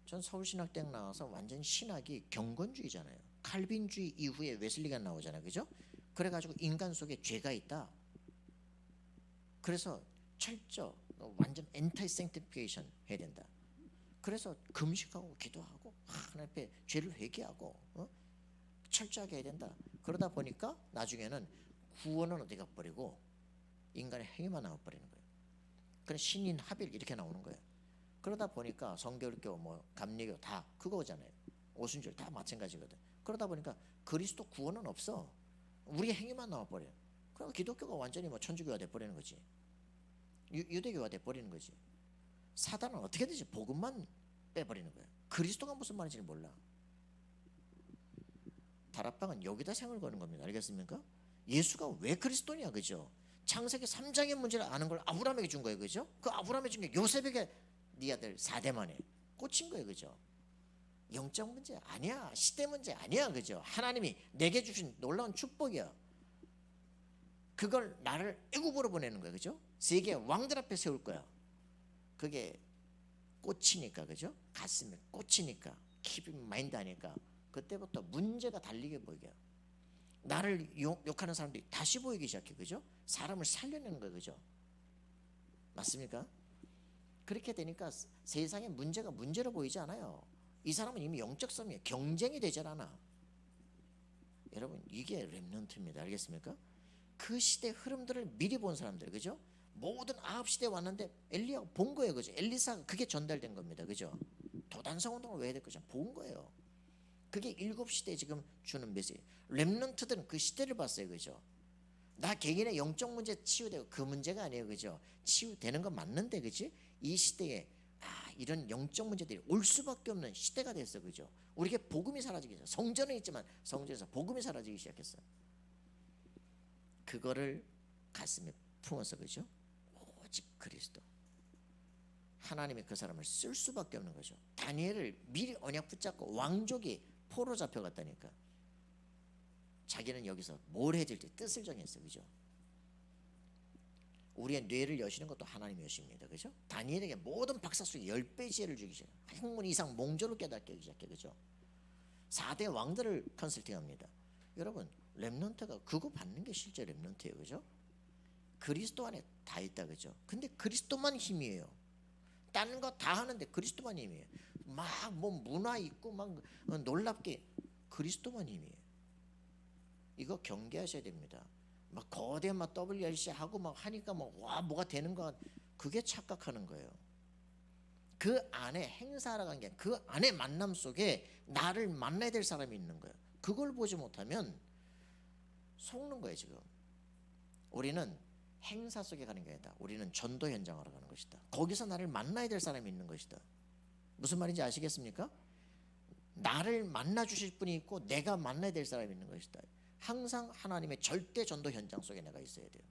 전 서울신학대학 나와서 완전 신학이 경건주의잖아요. 칼빈주의 이후에 웨슬리가 나오잖아요. 그죠? 그래가지고 인간 속에 죄가 있다. 그래서 철저 완전 엔타이 생티피케이션 해야 된다. 그래서 금식하고 기도하고 하나님 앞에 죄를 회개하고 철저하게 해야 된다. 그러다 보니까 나중에는 구원은 어디 가버리고 인간의 행위만 나와버리는 거예요. 그래서 신인 하빌 이렇게 나오는 거예요. 그러다 보니까 성결교 뭐 감리교 다 그거잖아요. 오순절 다 마찬가지거든. 그러다 보니까 그리스도 구원은 없어. 우리의 행위만 나와버려요. 그럼 기독교가 완전히 뭐 천주교가 돼버리는 거지. 유대교가 돼버리는 거지. 사단은 어떻게든지 복음만 빼버리는 거예요. 그리스도가 무슨 말인지 몰라. 다락방은 여기다 생을 거는 겁니다. 알겠습니까? 예수가 왜 그리스도냐, 그죠? 창세기 3장의 문제를 아는 걸 아브라함에게 준 거예요, 그죠? 그 아브라함에 준 게 요셉에게 네 아들 4대만에 꽂힌 거예요, 그죠? 영적 문제 아니야, 시대 문제 아니야, 그죠? 하나님이 내게 주신 놀라운 축복이야. 그걸 나를 애굽으로 보내는 거야, 그죠? 세계 왕들 앞에 세울 거야. 그게 꽂히니까, 그죠? 가슴에 꽂히니까, keep 마인드 하니까 그때부터 문제가 달리게 보이게. 나를 욕하는 사람들이 다시 보이기 시작해, 그죠? 사람을 살려내는 거예요, 그죠? 맞습니까? 그렇게 되니까 세상에 문제가 문제로 보이지 않아요. 이 사람은 이미 영적 싸움이에요. 경쟁이 되질 않아. 여러분, 이게 렘넌트입니다. 알겠습니까? 그 시대 흐름들을 미리 본 사람들, 그죠? 모든 아합 시대에 왔는데 엘리야가 본 거예요, 그죠? 엘리사가 그게 전달된 겁니다, 그죠? 도단성 운동을 왜 해야 될 거죠? 본 거예요. 그게 7시대에 지금 주는 메시지. 렘넌트들은 그 시대를 봤어요, 그죠? 나 개인의 영적 문제 치유되고 그 문제가 아니에요, 그죠? 치유되는 건 맞는데, 그지? 이 시대에 이런 영적 문제들이 올 수밖에 없는 시대가 됐어, 그죠? 우리에게 복음이 사라지기 시작. 성전은 있지만 성전에서 복음이 사라지기 시작했어. 그거를 가슴에 품어서, 그죠? 오직 그리스도. 하나님이 그 사람을 쓸 수밖에 없는 거죠. 다니엘을 미리 언약 붙잡고 왕족이 포로 잡혀갔다니까. 자기는 여기서 뭘 해야 될지 뜻을 정했어, 그죠? 우리의 뇌를 여시는 것도 하나님이 여십니다, 그죠? 다니엘에게 모든 박사 속에 10배 지혜를 주기 시작해. 학문 이상 몽조로 깨닫게 하기 시작해, 그죠? 4대 왕들을 컨설팅합니다. 여러분, 렘넌트가 그거 받는 게 실제 렘넌트예요, 그죠? 그리스도 안에 다 있다, 그죠? 근데 그리스도만 힘이에요. 다른 거 다 하는데 그리스도만 힘이에요. 막 뭐 문화 있고 막 놀랍게 그리스도만 힘이에요. 이거 경계하셔야 됩니다. 막 거대 막 WRC 하고 막 하니까 와 뭐가 되는 거, 그게 착각하는 거예요. 그 안에 행사라고 한 게 그 안에 만남 속에 나를 만나야 될 사람이 있는 거예요. 그걸 보지 못하면 속는 거예요. 지금 우리는 행사 속에 가는 게 아니다. 우리는 전도 현장으로 가는 것이다. 거기서 나를 만나야 될 사람이 있는 것이다. 무슨 말인지 아시겠습니까? 나를 만나 주실 분이 있고 내가 만나야 될 사람이 있는 것이다. 항상 하나님의 절대 전도 현장 속에 내가 있어야 돼요.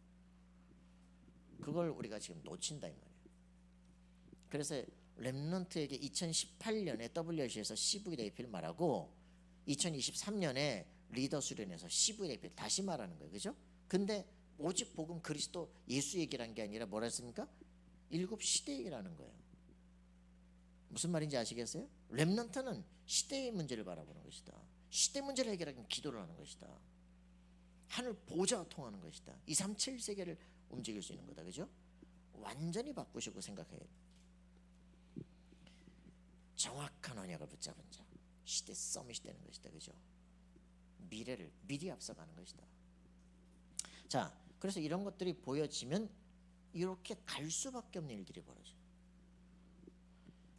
그걸 우리가 지금 놓친다 이 말이에요. 그래서 렘넌트에게 2018년에 WRC에서 CVDAP를 말하고 2023년에 리더 수련에서 CVDAP를 다시 말하는 거예요, 그죠? 근데 오직 복음 그리스도 예수 얘기라는 게 아니라 뭐라 했습니까? 7시대 얘기라는 거예요. 무슨 말인지 아시겠어요? 렘넌트는 시대의 문제를 바라보는 것이다. 시대 문제를 해결하기 기도를 하는 것이다. 하늘 보좌와 통하는 것이다. 237세계를 움직일 수 있는 거다, 그죠? 완전히 바꾸시고 생각해요. 정확한 언약을 붙잡은 자, 시대 서밋이 되는 것이다, 그죠? 미래를 미리 앞서가는 것이다. 자, 그래서 이런 것들이 보여지면 이렇게 갈 수밖에 없는 일들이 벌어져요.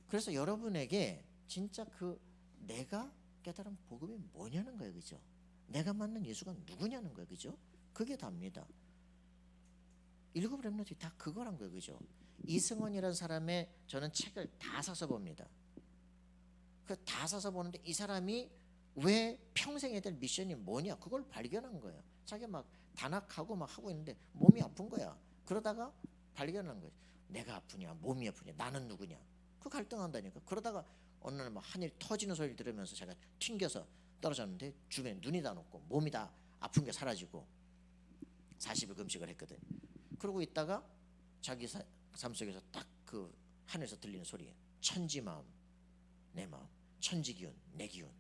그래서 여러분에게 진짜 그 내가 깨달은 복음이 뭐냐는 거예요, 그죠? 내가 만난 예수가 누구냐는 거예요, 그죠? 그게 답니다. 7 렘넌트들이 다 그거란 거예요, 그죠? 이승원이라는 사람의 저는 책을 다 사서 봅니다. 그 다 사서 보는데 이 사람이 왜 평생에 될 미션이 뭐냐, 그걸 발견한 거예요. 자기 막 단학하고 막 하고 있는데 몸이 아픈 거야. 그러다가 발견한 거예요. 내가 아프냐, 몸이 아프냐, 나는 누구냐. 그 갈등한다니까. 그러다가 어느 날 막 하늘 터지는 소리를 들으면서 제가 튕겨서 떨어졌는데 주변에 눈이 다 녹고 몸이 다 아픈 게 사라지고 40일 금식을 했거든. 그러고 있다가 자기 삶 속에서 딱 그 하늘에서 들리는 소리, 천지 마음 내 마음, 천지 기운 내 기운.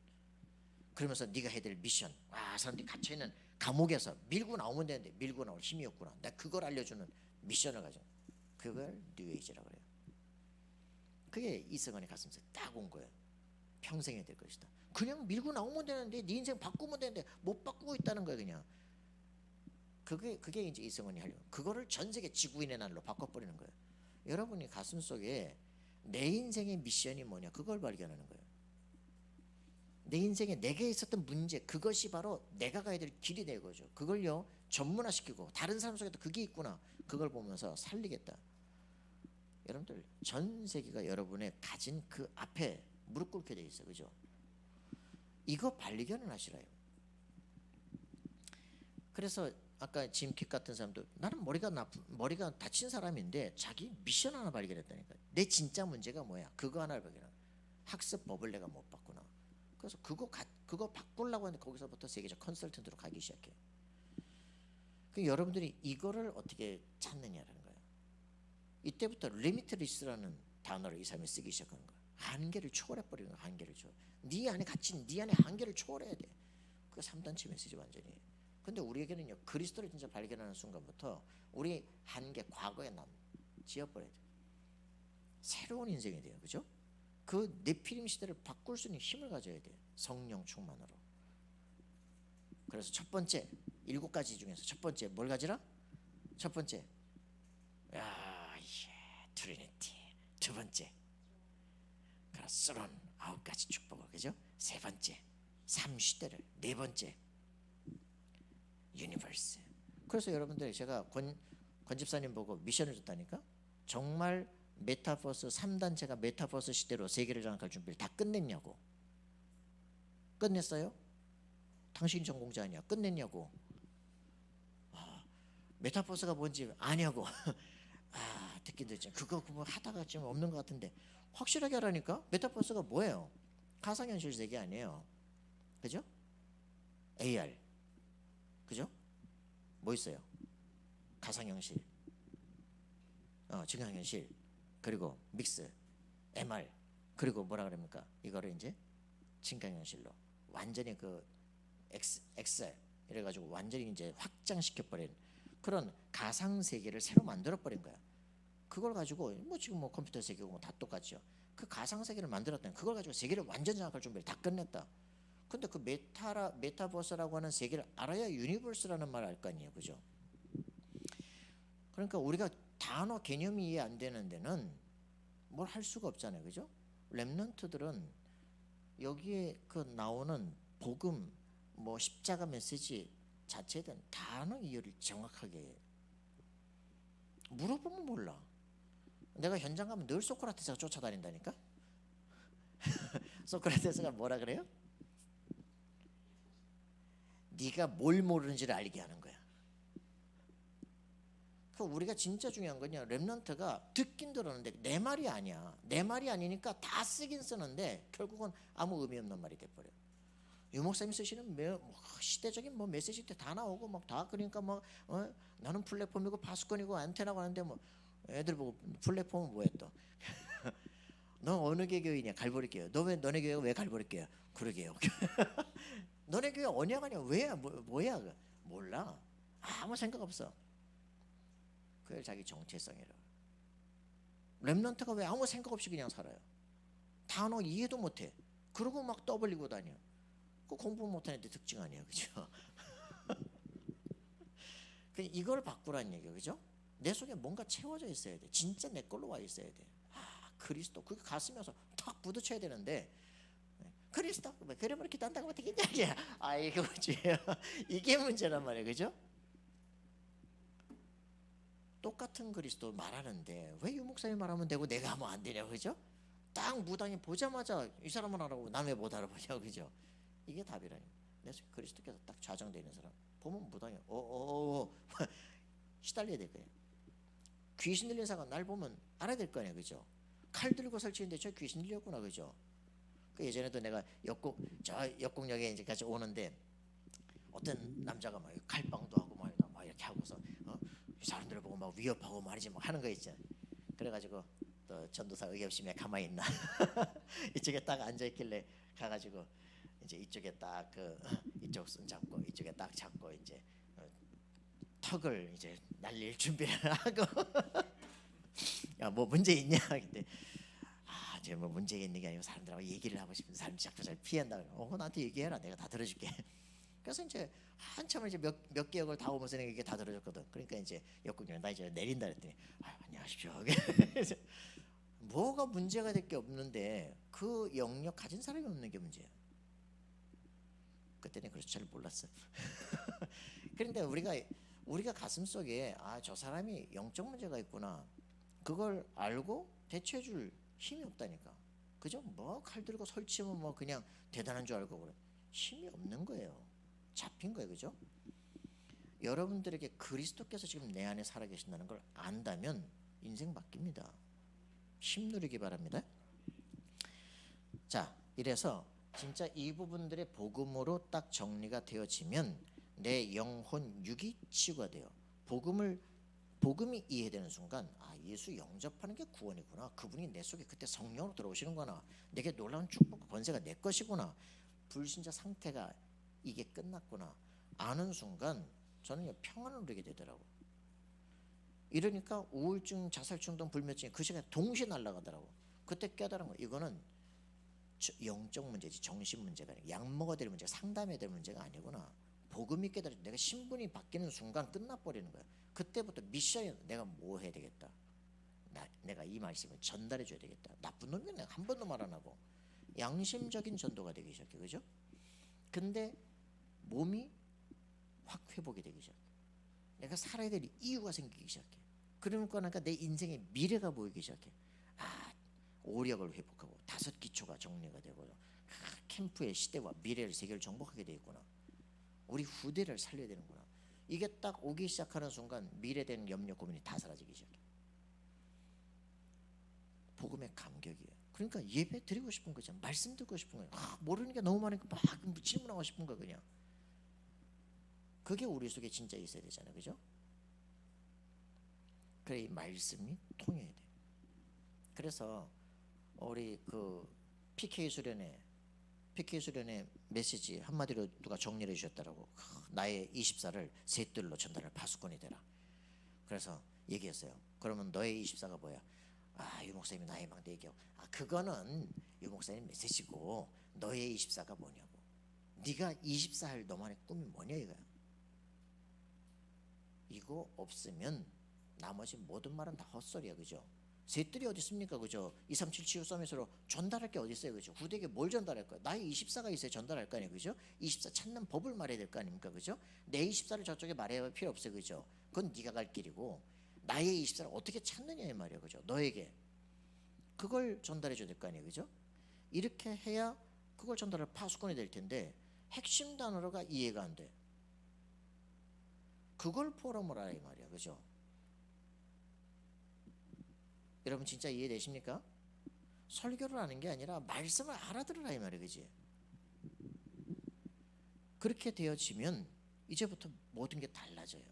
그러면서 네가 해야 될 미션, 사람들이 갇혀있는 감옥에서 밀고 나오면 되는데 밀고 나올 힘이 없구나. 내가 그걸 알려주는 미션을 가져. 그걸 뉴에이지라고 그래요. 그게 이승원의 가슴속에 딱 온 거예요. 평생이 될 것이다. 그냥 밀고 나오면 되는데 네 인생 바꾸면 되는데 못 바꾸고 있다는 거예요. 그냥 그게 이제 이승원이 하려고 그거를 전 세계 지구인의 날로 바꿔버리는 거예요. 여러분이 가슴속에 내 인생의 미션이 뭐냐 그걸 발견하는 거예요. 내 인생에 내게 있었던 문제 그것이 바로 내가 가야 될 길이 된 거죠. 그걸요 전문화시키고 다른 사람 속에도 그게 있구나 그걸 보면서 살리겠다. 여러분들 전 세계가 여러분의 가진 그 앞에 무릎 꿇게 돼 있어요. 그죠? 이거 발견을 하시라요. 그래서 아까 짐킥 같은 사람도 나는 머리가 다친 사람인데 자기 미션 하나 발견했다니까. 내 진짜 문제가 뭐야? 그거 하나를 발견한. 학습법을 내가 못 바꾸나. 그래서 그거 바꾸려고 하는데 거기서부터 세계적 컨설턴트로 가기 시작해. 그 여러분들이 이거를 어떻게 찾느냐라는 거예요. 이때부터 리미트리스라는 단어를 이 사람이 쓰기 시작하는 거예요. 한계를 초월해 버리는 거야. 한계를 초월. 네 안에 갇힌 네 안에 한계를 초월해야 돼. 그게 3단체 메시지 완전히. 근데 우리에게는요 그리스도를 진짜 발견하는 순간부터 우리 한계 과거에 지워버려야 돼. 새로운 인생이 돼요. 그죠? 그 네피림 시대를 바꿀 수 있는 힘을 가져야 돼. 성령 충만으로. 그래서 첫 번째 7가지 중에서 첫 번째 뭘 가지라? 첫 번째 트리니티. 두 번째 서론 9가지 축복을. 그죠? 세 번째 3시대를. 네 번째 유니버스. 그래서 여러분들 제가 권 집사님 보고 미션을 줬다니까. 정말 메타버스 3단체가 메타버스 시대로 세계를 장악할 준비를 다 끝냈냐고. 끝냈어요? 당신이 전공자 아니야. 끝냈냐고. 메타버스가 뭔지 아냐고. 듣긴 듣지. 그거 뭐 하다가 좀 없는 것 같은데 확실하게 하라니까. 메타버스가 뭐예요? 가상현실 세계 아니에요. 그죠? AR. 그죠? 뭐 있어요? 가상현실, 증강현실, 그리고 믹스, MR, 그리고 뭐라 그럽니까? 이거를 이제 증강현실로 완전히 그 XR 이래가지고 완전히 이제 확장시켜버린 그런 가상 세계를 새로 만들어버린 거야. 그걸 가지고 뭐 지금 뭐 컴퓨터 세계고 뭐 다 똑같죠. 그 가상 세계를 만들었더니 그걸 가지고 세계를 완전 장악할 준비를 다 끝냈다. 근데 그 메타버스라고 하는 세계를 알아야 유니버스라는 말을 알 거 아니에요. 그죠? 그러니까 우리가 단어 개념이 이해 안 되는 데는 뭘 할 수가 없잖아요. 그죠? 렘넌트들은 여기에 그 나오는 복음 뭐 십자가 메시지 자체에 대한 단어 이해를 정확하게 해요. 물어보면 몰라. 내가 현장 가면 늘 소크라테스가 쫓아다닌다니까. 소크라테스가 뭐라 그래요? 네가 뭘 모르는지를 알게 하는 거야. 그 우리가 진짜 중요한 건요. 렘넌트가 듣긴 들었는데 내 말이 아니야. 내 말이 아니니까 다 쓰긴 쓰는데 결국은 아무 의미 없는 말이 돼버려. 유 목사님 쓰시는 시대적인 뭐 메시지 때 다 나오고 막 다 그러니까 막 나는 플랫폼이고 파수꾼이고 안테나고 하는데 뭐 애들 보고 플랫폼은 뭐야 또? 너 어느 개교이냐? 갈보리교요. 너네 교회가 왜 갈보리교야? 그러게요. 너네 교회 언약 아니야? 왜 뭐야? 몰라. 아무 생각 없어. 그게 자기 정체성이라. 렘넌트가 왜 아무 생각 없이 그냥 살아요? 단어 이해도 못해. 그러고 막 떠벌리고 다녀. 그 공부 못하는 데 특징 아니야, 그죠? 이걸 바꾸라는 얘기예요, 그죠? 내 속에 뭔가 채워져 있어야 돼. 진짜 내 걸로 와 있어야 돼. 그리스도 그게 가슴에서 탁 부딪혀야 되는데 그리스도 그래 그렇게 단다고 어떻게 얘기야? 이거 뭐지? 이게 문제란 말이에요, 그죠? 똑같은 그리스도 말하는데 왜 유 목사님 말하면 되고 내가 하면 안 되냐, 그죠? 딱 무당이 보자마자 이 사람은 알아보고 난 왜 못 알아보냐, 그죠? 이게 답이라니. 그리스도께서 딱 좌정되어 있는 사람 보면 무당이 시달려야 될 거예요. 귀신 들린 사람 날 보면 알아야 될 거 아니야, 그죠? 칼 들고 설치는데 저 귀신 들렸구나, 그죠? 그 예전에도 내가 역곡역에 이제 같이 오는데 어떤 남자가 막 칼빵도 하고 막 이렇게 하고서 이 사람들을 보고 막 위협하고 말이지 막 하는 거 있잖아. 그래가지고 또 전도사 의협심에 가만히 있나 이쪽에 딱 앉아 있길래 가가지고 이제 이쪽에 딱 이쪽 손 잡고 이쪽에 딱 잡고 이제 턱을 이제 날릴 준비를 하고 야 뭐 문제 있냐? 근데 제가 뭐 문제가 있는 게 아니고 사람들하고 얘기를 하고 싶은 사람 자꾸 잘 피한다. 나한테 얘기해라. 내가 다 들어줄게. 그래서 이제 한참을 이제 몇 개월을 다 오면서 내가 이게 다 들어줬거든. 그러니까 이제 역국령 나 이제 내린다 그랬더니 안녕하십시오. 뭐가 문제가 될 게 없는데 그 영역 가진 사람이 없는 게 문제야. 그때는 그래서 잘 몰랐어. 그런데 우리가 가슴 속에 저 사람이 영적 문제가 있구나. 그걸 알고 대처해줄 힘이 없다니까. 그죠? 뭐 칼 들고 설치면 뭐 그냥 대단한 줄 알고 그래. 힘이 없는 거예요. 잡힌 거예요. 그죠? 여러분들에게 그리스도께서 지금 내 안에 살아계신다는 걸 안다면 인생 바뀝니다. 힘 누리기 바랍니다. 자, 이래서 진짜 이 부분들의 복음으로 딱 정리가 되어지면 내 영혼 육이 치유가 돼요. 복음이 이해되는 순간 예수 영접하는 게 구원이구나. 그분이 내 속에 그때 성령으로 들어오시는구나. 내게 놀라운 축복과 권세가 내 것이구나. 불신자 상태가 이게 끝났구나 아는 순간 저는 평안을 누리게 되더라고. 이러니까 우울증, 자살 충동, 불면증이 그 시간에 동시에 날아가더라고. 그때 깨달은 거 이거는 영적 문제지 정신 문제가 아니고 약 먹어야 될 문제가 상담해야 될 문제가 아니구나. 복음이 깨달아져 내가 신분이 바뀌는 순간 끝나버리는 거야. 그때부터 미션이 내가 뭐 해야 되겠다. 내가 이 말씀을 전달해 줘야 되겠다. 나쁜 놈이면 내가 한 번도 말 안 하고 양심적인 전도가 되기 시작해. 그죠? 근데 몸이 확 회복이 되기 시작해. 내가 살아야 될 이유가 생기기 시작해. 그러니까 내 인생의 미래가 보이기 시작해. 오력을 회복하고 5기초가 정리가 되고 캠프의 시대와 미래를 세계를 정복하게 돼 있구나. 우리 후대를 살려야 되는구나. 이게 딱 오기 시작하는 순간 미래된 염려 고민이 다 사라지기 시작해. 복음의 감격이에요. 그러니까 예배 드리고 싶은 거죠. 말씀 듣고 싶은 거예요. 모르는 게 너무 많으니까 막 질문하고 싶은 거 그냥. 그게 우리 속에 진짜 있어야 되잖아요. 그죠? 그래 이 말씀이 통해야 돼. 그래서 우리 그 PK 수련회 메시지 한마디로 누가 정리를 해주셨더라고. 나의 24를 셋들로 전달할 파수꾼이 되라. 그래서 얘기했어요. 그러면 너의 24가 뭐야? 유 목사님이 나의 망대 얘기하고 그거는 유 목사님 메시지고 너의 24가 뭐냐고. 네가 24할 너만의 꿈이 뭐냐 이거야. 이거 없으면 나머지 모든 말은 다 헛소리야. 그죠? 셋들이 어디 있습니까? 그죠? 237 치유 서밋으로 전달할 게 어디 있어요? 그죠? 후대에게 뭘 전달할 거야? 나의 24가 있어야 전달할 거 아니에요? 그죠? 24 찾는 법을 말해야 될 거 아닙니까? 그죠? 내 24를 저쪽에 말해야 필요 없어요. 그죠? 그건 네가 갈 길이고 나의 24를 어떻게 찾느냐 이 말이에요. 그죠? 너에게 그걸 전달해 줘야 될 거 아니에요. 그죠? 이렇게 해야 그걸 전달할 파수꾼이 될 텐데 핵심 단어가 이해가 안 돼. 그걸 포럼을 하라 이 말이야. 그죠? 여러분 진짜 이해되십니까? 설교를 하는 게 아니라 말씀을 알아들으라 이 말이야. 그지? 그렇게 되어지면 이제부터 모든 게 달라져요.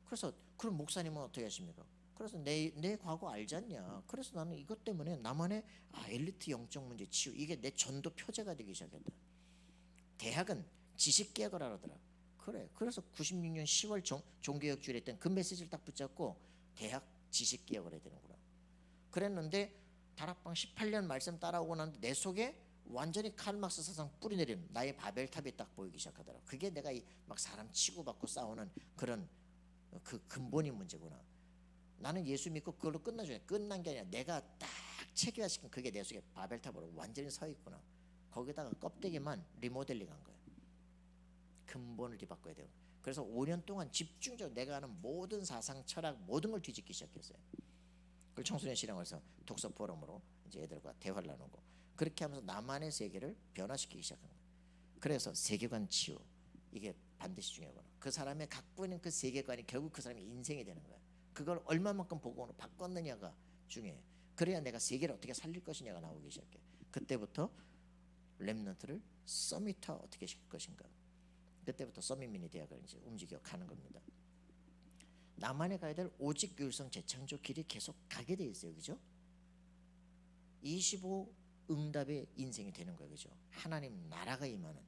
그래서 그럼 목사님은 어떻게 하십니까? 그래서 내 과거 알지 않냐? 그래서 나는 이것 때문에 나만의 엘리트 영적 문제 치유 이게 내 전도 표제가 되기 시작했다. 대학은 지식개혁을 하더라. 그래. 그래서 96년 10월 종교개혁주의를 했던 그 메시지를 딱 붙잡고 대학 지식개혁을 해야 되는구나. 그랬는데 다락방 18년 말씀 따라오고 나는데 내 속에 완전히 칼막스 사상 뿌리내린 나의 바벨탑이 딱 보이기 시작하더라. 그게 내가 막 사람 치고받고 싸우는 그런 그 근본인 문제구나. 나는 예수 믿고 그걸로 끝난 게 아니라 내가 딱 체계화시킨 그게 내 속에 바벨탑으로 완전히 서 있구나. 거기다가 껍데기만 리모델링한 거야. 근본을 뒤바꿔야 돼요. 그래서 5년 동안 집중적으로 내가 아는 모든 사상, 철학 모든 걸 뒤집기 시작했어요. 그걸 청소년 실행에서 독서 포럼으로 이제 애들과 대화를 나누고 그렇게 하면서 나만의 세계를 변화시키기 시작한 거예요. 그래서 세계관 치유 이게 반드시 중요하구나. 그 사람의 갖고 있는 그 세계관이 결국 그 사람의 인생이 되는 거야. 그걸 얼마만큼 복음으로 바꿨느냐가 중요해. 그래야 내가 세계를 어떻게 살릴 것이냐가 나오기 시작해. 그때부터 렘넌트를 서밋화 어떻게 시킬 것인가. 그때부터 서밋 미니 대학을 이제 움직여 가는 겁니다. 나만의 가야 될 오직 교율성 재창조 길이 계속 가게 돼 있어요. 그죠? 25 응답의 인생이 되는 거예요. 그죠? 하나님 나라가 임하는.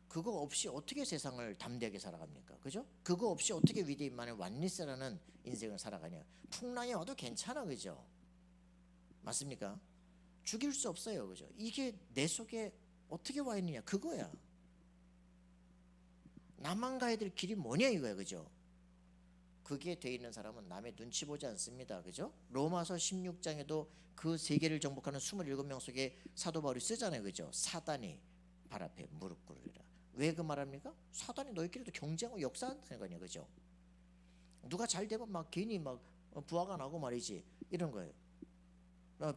그거 없이 어떻게 세상을 담대하게 살아갑니까? 그죠? 그거 없이 어떻게 위대인만의 완리스라는 인생을 살아가냐. 풍랑이 와도 괜찮아. 그죠? 맞습니까? 죽일 수 없어요. 그죠? 이게 내 속에 어떻게 와 있느냐 그거야. 나만 가야 될 길이 뭐냐 이거야. 그죠? 그게 돼 있는 사람은 남의 눈치 보지 않습니다. 그죠? 로마서 16장에도 그 세계를 정복하는 27명 속에 사도 바울이 쓰잖아요. 그죠? 사단이 발 앞에 무릎 꿇으리라. 왜 그 말합니까? 사단이 너희끼리도 경쟁하고 역사한다는 거 아니야. 그죠? 누가 잘 되면 막 괜히 막 부하가 나고 말이지. 이런 거예요.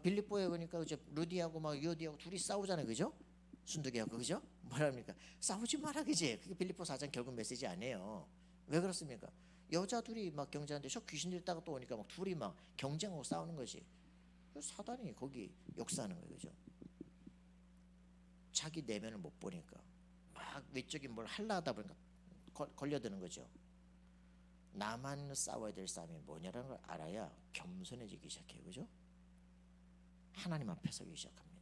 빌립보에 보니까 그죠? 루디하고 막 요디하고 둘이 싸우잖아요. 그죠? 순두개하고 그죠? 뭐랍니까? 싸우지 마라 그지? 그게 빌립보 4장 결국 메시지 아니에요. 왜 그렇습니까? 여자 둘이 막 경쟁하는데 저 귀신들이 따가 또 오니까 막 둘이 막 경쟁하고 싸우는 거지. 사단이 거기 역사하는 거예요. 그죠? 자기 내면을 못 보니까 막 외적인 뭘 하려 하다 보니까 걸려드는 거죠. 나만 싸워야 될 싸움이 뭐냐라는 걸 알아야 겸손해지기 시작해요. 그죠? 하나님 앞에 서기 시작합니다.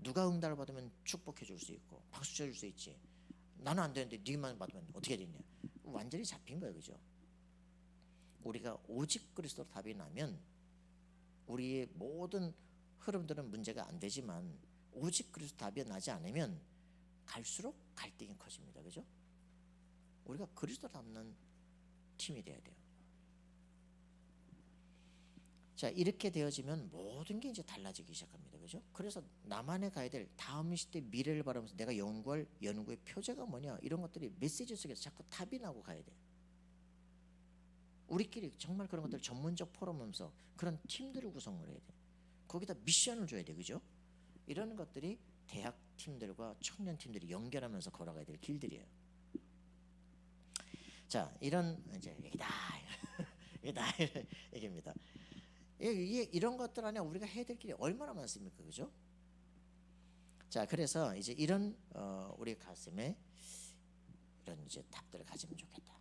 누가 응답을 받으면 축복해 줄 수 있고 박수 쳐 줄 수 있지. 나는 안 되는데 네만 받으면 어떻게 되냐. 완전히 잡힌 거예요. 그죠? 우리가 오직 그리스도로 답이 나면 우리의 모든 흐름들은 문제가 안 되지만 오직 그리스도 답이 나지 않으면 갈수록 갈등이 커집니다. 그죠? 우리가 그리스도 닮는 팀이 돼야 돼요. 자, 이렇게 되어지면 모든 게 이제 달라지기 시작합니다. 그죠? 그래서 나만의 가야 될 다음 시대 미래를 바라면서 내가 연구할 연구의 표제가 뭐냐 이런 것들이 메시지 속에서 자꾸 답이 나고 가야 돼. 우리끼리 정말 그런 것들 전문적 포럼하면서 그런 팀들을 구성을 해야 돼. 거기다 미션을 줘야 돼. 그죠? 이런 것들이 대학 팀들과 청년 팀들이 연결하면서 걸어가야 될 길들이에요. 자, 이런 이제 얘기다. 얘기입니다. 이런 것들 안에 우리가 해야 될 길이 얼마나 많습니까? 그죠? 자, 그래서 이제 이런 우리 가슴에 이런 이제 답들을 가지면 좋겠다.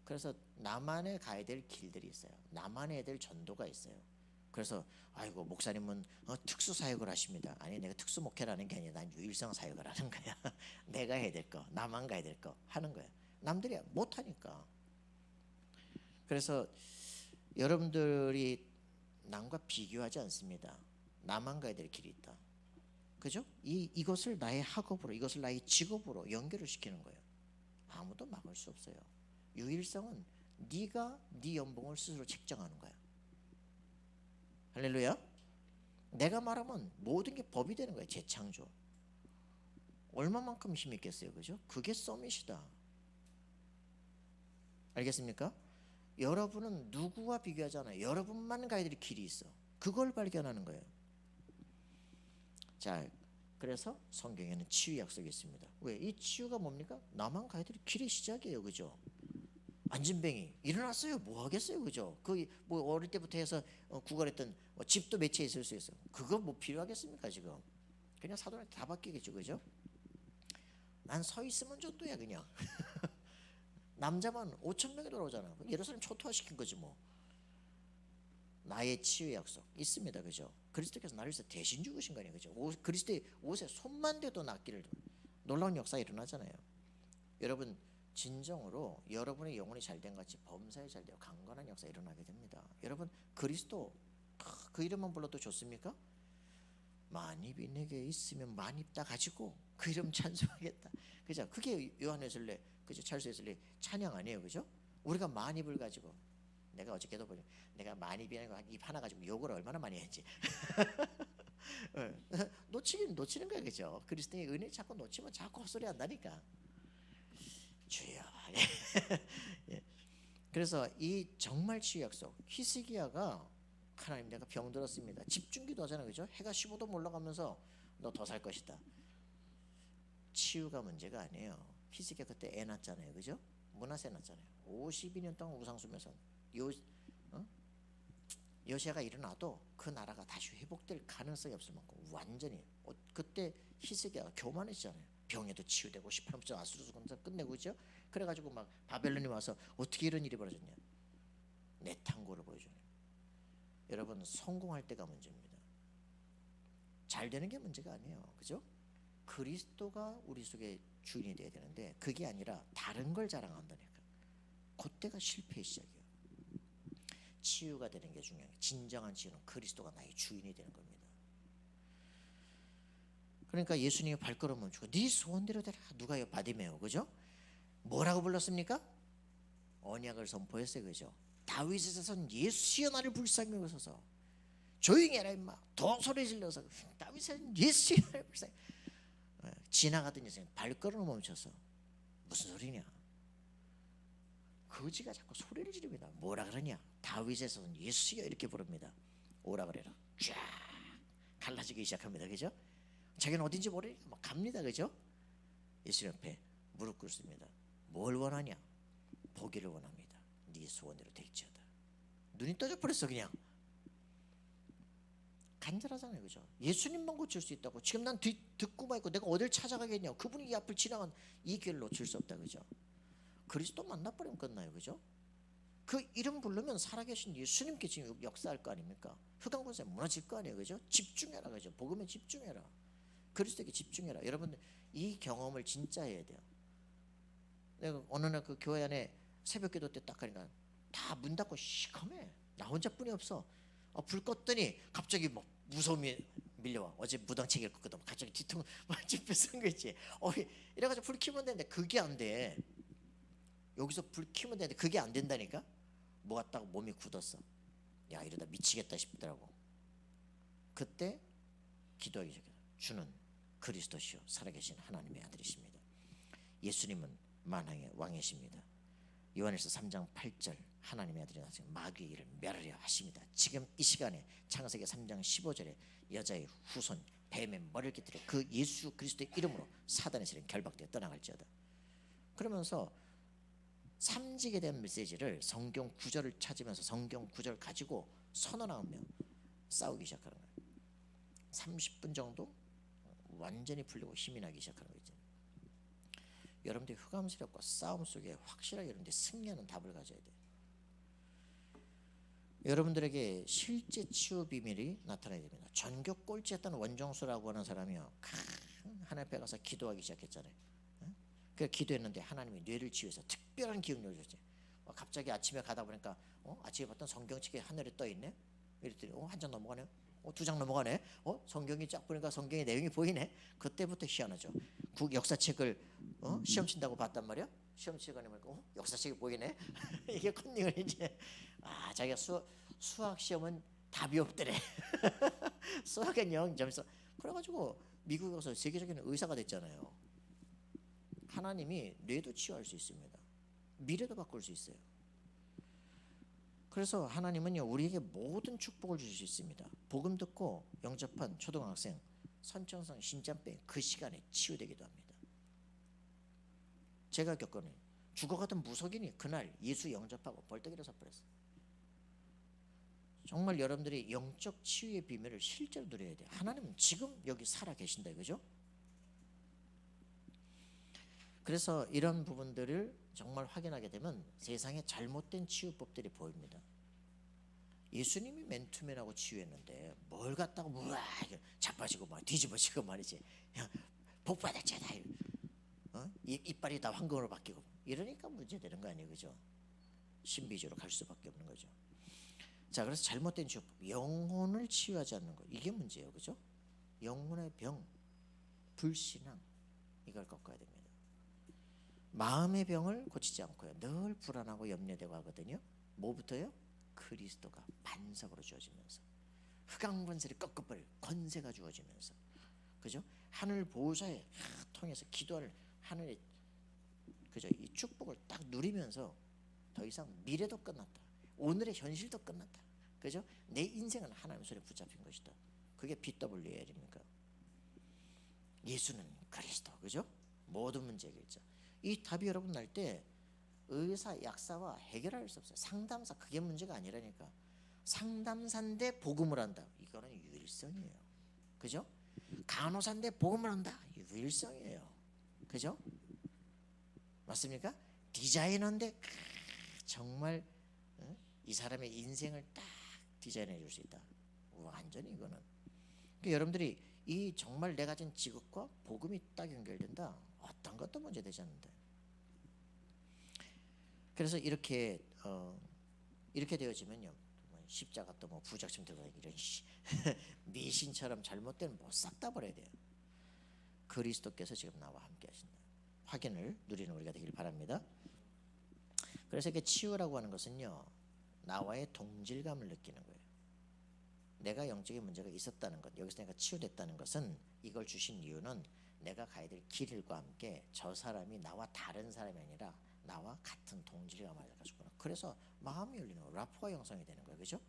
그래서 나만의 가야 될 길들이 있어요. 나만의 해야 될 전도가 있어요. 그래서 아이고 목사님은 특수 사역을 하십니다. 아니 내가 특수 목회라는 게 아니라 난 유일성 사역을 하는 거야. 내가 해야 될 거, 나만 가야 될 거 하는 거야. 남들이 못 하니까. 그래서 여러분들이 남과 비교하지 않습니다. 나만 가야 될 길이 있다. 그죠? 이것을 나의 학업으로, 이것을 나의 직업으로 연결을 시키는 거예요. 아무도 막을 수 없어요. 유일성은 네가 네 연봉을 스스로 책정하는 거야. 할렐루야. 내가 말하면 모든 게 법이 되는 거야. 재창조. 얼마만큼 힘이 있겠어요. 그죠? 그게 서밋이다. 알겠습니까? 여러분은 누구와 비교하지 않아요. 여러분만 가야 될 길이 있어. 그걸 발견하는 거예요. 자, 그래서 성경에는 치유 약속이 있습니다. 왜? 이 치유가 뭡니까? 나만 가야 될 길의 시작이에요. 그죠? 안진뱅이 일어났어요. 뭐 하겠어요. 그죠? 그 뭐 어릴 때부터 해서 구걸했던 집도 매치해 있을 수 있어요. 그거 뭐 필요하겠습니까 지금? 그냥 사돈한테 다 바뀌겠죠. 그죠? 난 서 있으면 좋도야 그냥. 남자만 5천 명이 돌아오잖아. 예루살렘 초토화시킨 거지 뭐. 나의 치유 약속 있습니다. 그죠? 그리스도께서 나를 위해서 대신 죽으신 거 아니에요. 그죠? 그리스도의 옷에 손만 대도 낫기를. 놀라운 역사 일어나잖아요. 여러분 진정으로 여러분의 영혼이 잘된 같이 범사에 잘되어 강건한 역사 일어나게 됩니다. 여러분 그리스도 그 이름만 불러도 좋습니까? 만입이 내게 있으면 만입 다 가지고 그 이름 찬송하겠다. 그죠? 그게 요한회슬레 그죠? 찰스회슬레 찬양 아니에요. 그죠? 우리가 만입을 가지고 내가 어저께도 보니 내가 만입이라는 거 입 하나 가지고 욕을 얼마나 많이 했지. 놓치는 거야. 그죠? 그리스도의 은혜 자꾸 놓치면 자꾸 헛소리 한다니까. 주여. 예. 그래서 이 정말 치유 약속 히스기야가 하나님 내가 병들었습니다. 집중기도 하잖아요. 그죠? 해가 15도 올라가면서 너 더 살 것이다. 치유가 문제가 아니에요. 히스기야 그때 애 낳았잖아요. 그죠? 문하세 낳았잖아요. 52년 동안 우상숭배서 요시아가 일어나도 그 나라가 다시 회복될 가능성이 없을 만큼 완전히 그때 히스기야가 교만했잖아요. 병에도 치유되고 18년 아수르스 군사 끝내고 있죠. 그래가지고 막 바벨론이 와서 어떻게 이런 일이 벌어졌냐. 내 탕고를 보여주네. 여러분 성공할 때가 문제입니다. 잘 되는 게 문제가 아니에요. 그죠? 그리스도가 우리 속에 주인이 돼야 되는데 그게 아니라 다른 걸 자랑한다니까. 그때가 실패의 시작이에요. 치유가 되는 게 중요해요. 진정한 치유는 그리스도가 나의 주인이 되는 겁니다. 그러니까 예수님이 발걸음 멈추고 네 소원대로 되라. 누가요? 바디메오. 그죠? 뭐라고 불렀습니까? 언약을 선포했어요. 그죠? 다윗의 자손 예수여 나를 불쌍히 여기소서. 조용히 해라 임마. 더 소리 질러서 다윗의 예수여 나를 불쌍히. 지나가던 여성이 발걸음을 멈춰서 무슨 소리냐? 거지가 자꾸 소리를 지릅니다. 뭐라 그러냐? 다윗의 자손 예수여 이렇게 부릅니다. 오라 그래라. 쫙 갈라지기 시작합니다. 그죠? 자기는 어딘지 모르니까 막 갑니다. 그죠? 예수 옆에 무릎 꿇습니다. 뭘 원하냐? 보기를 원합니다. 네 소원대로 될지어다. 눈이 떠져 버렸어. 그냥 간절하잖아요. 그죠? 예수님만 고칠 수 있다고. 지금 난 듣고만 있고 내가 어딜 찾아가겠냐? 그분이 이 앞을 지나간 이 길을 놓칠 수 없다. 그죠? 그리스도 만나버리면 끝나요. 그죠? 그 이름 부르면 살아계신 예수님께 지금 역사할 거 아닙니까? 흑암 권세 무너질 거 아니에요. 그죠? 집중해라. 그죠? 복음에 집중해라. 그리스도에게 집중해라. 여러분들 이 경험을 진짜 해야 돼요. 내가 어느 날 그 교회 안에 새벽 기도 때 딱 가니까 다 문 닫고 시커매. 나 혼자뿐이 없어. 불 껐더니 갑자기 뭐 무서움이 밀려와. 어제 무당책 읽었거든. 갑자기 뒤통 집에 쓴 거 있지. 이래가지고 불 켜면 되는데 그게 안 돼. 여기서 불 켜면 되는데 그게 안 된다니까. 뭐 같다고 몸이 굳었어. 야 이러다 미치겠다 싶더라고. 그때 기도하기 시작했다. 주는 그리스도시요 살아계신 하나님의 아들이십니다. 예수님은 만왕의 왕이십니다. 요한일서 3장 8절 하나님의 아들이 나서 마귀의 일을 멸하려 하십니다. 지금 이 시간에 창세기 3장 15절에 여자의 후손 뱀의 머리를 깨뜨려 그 예수 그리스도의 이름으로 사단의 세력이 결박되어 떠나갈지어다. 그러면서 삼직에 대한 메시지를 성경 구절을 찾으면서 성경 구절을 가지고 선언하며 싸우기 시작하는 거예요. 30분 정도 완전히 풀리고 힘이 나기 시작하는 거죠. 여러분들이 흑암 세력과 싸움 속에 확실하게 여러분들이 승리하는 답을 가져야 돼요. 여러분들에게 실제 치유 비밀이 나타나야 됩니다. 전교 꼴찌했던 원정수라고 하는 사람이요, 하나님 앞에 가서 기도하기 시작했잖아요. 그 기도했는데 하나님이 뇌를 치유해서 특별한 기억력을 줬지. 갑자기 아침에 가다 보니까 아침에 봤던 성경책이 하늘에 떠 있네. 이랬더니 한 장 넘어가네. 두 장 넘어가네. 성경이 쫙 보니까 성경의 내용이 보이네. 그때부터 희한하죠. 역사책을 시험 친다고 봤단 말이야. 시험 치거나 보니까 역사책이 보이네. 이게 컨닝을 이제 자기가 수학 시험은 답이 없더래. 수학은 0점에서 그래가지고 미국에 가서 세계적인 의사가 됐잖아요. 하나님이 뇌도 치유할 수 있습니다. 미래도 바꿀 수 있어요. 그래서 하나님은요 우리에게 모든 축복을 주실 수 있습니다. 복음 듣고 영접한 초등학생 선천성 신장병 그 시간에 치유되기도 합니다. 제가 겪은 죽어가던 무속인이 그날 예수 영접하고 벌떡 일어서 버렸어요. 정말 여러분들이 영적 치유의 비밀을 실제로 누려야 돼요. 하나님은 지금 여기 살아 계신다 이거죠. 그래서 이런 부분들을 정말 확인하게 되면 세상에 잘못된 치유법들이 보입니다. 예수님이 맨투맨하고 치유했는데 뭘 갖다가 우와 자빠지고 막 뒤집어지고 말이지. 복 받았잖아. 이빨이 다 황금으로 바뀌고 이러니까 문제되는 거 아니에요, 그죠? 신비주의로 갈 수밖에 없는 거죠. 자, 그래서 잘못된 치유법, 영혼을 치유하지 않는 거 이게 문제예요, 그죠? 영혼의 병, 불신앙 이걸 꺾어야 됩니다. 마음의 병을 고치지 않고요 늘 불안하고 염려되고 하거든요. 뭐부터요? 그리스도가 반석으로 주어지면서 흑암 권세를 꺾어버릴 권세가 주어지면서, 그죠? 하늘 보호자의 통해서 기도를 하늘의 그죠? 이 축복을 딱 누리면서 더 이상 미래도 끝났다, 오늘의 현실도 끝났다, 그죠? 내 인생은 하나님 손에 붙잡힌 것이다. 그게 BWL입니까? 예수는 그리스도, 그죠? 모든 문제 해결자. 이 답이 여러분 날 때 의사, 약사와 해결할 수 없어요. 상담사 그게 문제가 아니라니까. 상담사인데 복음을 한다. 이거는 유일성이에요. 그죠? 간호사인데 복음을 한다. 유일성이에요. 그죠? 맞습니까? 디자이너인데 정말 이 사람의 인생을 딱 디자인해 줄 수 있다. 완전히 이거는. 그러니까 여러분들이 이 정말 내가 가진 직업과 복음이 딱 연결된다. 어떤 것도 문제 되지 않는다. 그래서 이렇게 되어지면요 십자가 또 부적침 들고 이런 미신처럼 잘못된 뭐 싹 다 버려야 돼요. 그리스도께서 지금 나와 함께 하신다. 확인을 누리는 우리가 되길 바랍니다. 그래서 이게 치유라고 하는 것은요, 나와의 동질감을 느끼는 거예요. 내가 영적인 문제가 있었다는 것, 여기서 내가 치유됐다는 것은, 이걸 주신 이유는 내가 가야 될 길과 함께 저 사람이 나와 다른 사람이 아니라 나와 같은 동질감을 가지구나. 그래서 마음이 열리는 거예요. 라포가 형성이 되는 거예요. 그죠?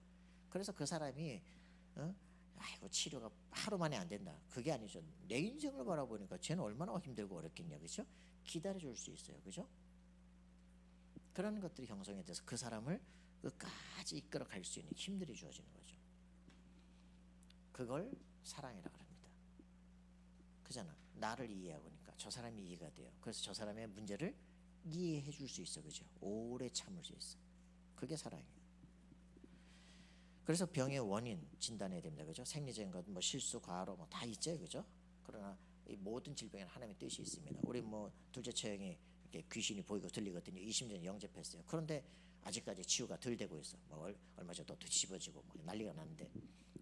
그래서 그 사람이 아이고 치료가 하루 만에 안 된다, 그게 아니죠. 내 인생을 바라보니까 쟤는 얼마나 힘들고 어렵겠냐. 그죠? 기다려줄 수 있어요. 그죠? 그런 것들이 형성이 돼서 그 사람을 끝까지 이끌어 갈 수 있는 힘들이 주어지는 거죠. 그걸 사랑이라고 합니다. 그잖아. 나를 이해하고니까 저 사람이 이해가 돼요. 그래서 저 사람의 문제를 이해해 줄 수 있어. 그죠? 오래 참을 수 있어. 그게 사랑이에요. 그래서 병의 원인 진단해야 됩니다. 그죠? 생리적인 것, 뭐 실수, 과로 뭐 다 있죠. 그죠? 그러나 이 모든 질병에는 하나님의 뜻이 있습니다. 우리 뭐 둘째 처형이 이렇게 귀신이 보이고 들리거든요. 20년 전에 영접했어요. 그런데 아직까지 치유가 덜 되고 있어. 뭐 얼마 전에 또 뒤집어지고 뭐 난리가 났는데,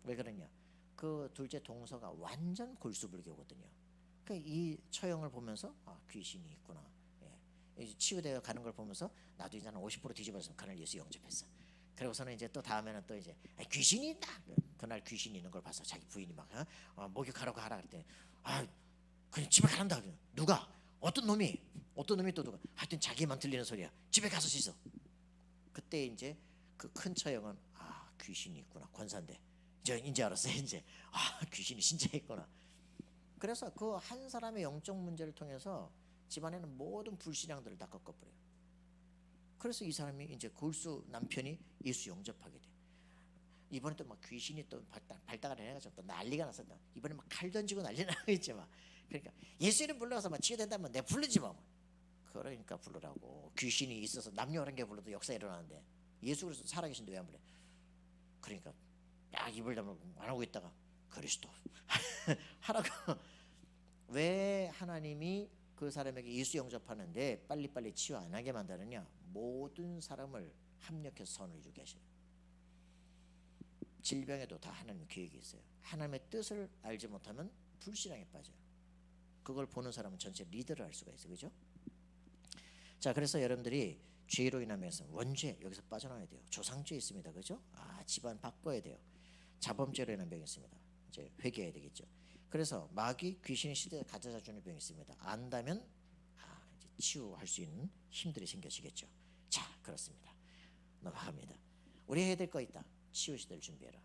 왜 그러냐? 그 둘째 동서가 완전 골수불교거든요. 그러니까 이 처형을 보면서 아, 귀신이 있구나. 예. 치유되어 가는 걸 보면서 나도 이제 한 50% 뒤집어서 그날 예수 영접했어. 그러고서는 이제 또 다음에는 또 이제 귀신이 있다. 그날 귀신이 있는 걸 봐서 자기 부인이 막 목욕하라고 하라 그랬더니 아, 그냥 집에 가란다. 누가? 어떤 놈이 또 누가? 하여튼 자기만 들리는 소리야. 집에 가서 씻어. 그때 이제 그 큰 처형은 아, 귀신이 있구나. 권사인데 이제 알았어요. 이제 아, 귀신이 진짜 있구나. 그래서 그 한 사람의 영적 문제를 통해서 집안에는 모든 불신앙들을 다 꺾어버려요. 그래서 이 사람이 이제 골수 남편이 예수 영접하게 돼. 이번에 또 막 귀신이 또 발달을 해가지고 또 난리가 났었다. 이번에 막 칼 던지고 난리 나겠지 막. 그러니까 예수 이름 불러서 막 치유된다면 내 부르지 뭐. 그러니까 부르라고. 귀신이 있어서 남녀란계 불러도 역사 일어나는데 예수 그리스도 살아계신데 왜 안 부르래? 그러니까 야, 입을 다물고 안 하고 있다가 그리스도 하라고. 왜 하나님이 그 사람에게 예수 영접하는데 빨리빨리 치유 안 하게 만드느냐? 모든 사람을 합력해서 선을 주게 하셔요. 질병에도 다 하나님 계획이 있어요. 하나님의 뜻을 알지 못하면 불신앙에 빠져요. 그걸 보는 사람은 전체 리더를 할 수가 있어요. 그죠? 자, 그래서 여러분들이 죄로 인하면서 원죄, 여기서 빠져나와야 돼요. 조상죄 있습니다. 그죠? 아, 집안 바꿔야 돼요. 자범죄로 인한 병이 있습니다. 이제 회개해야 되겠죠. 그래서 마귀, 귀신의 시대에 가져다 주는 병이 있습니다. 안다면 이제 치유할 수 있는 힘들이 생겨지겠죠. 자, 그렇습니다. 넘어갑니다. 우리 해야 될 거 있다. 치유 시대를 준비해라.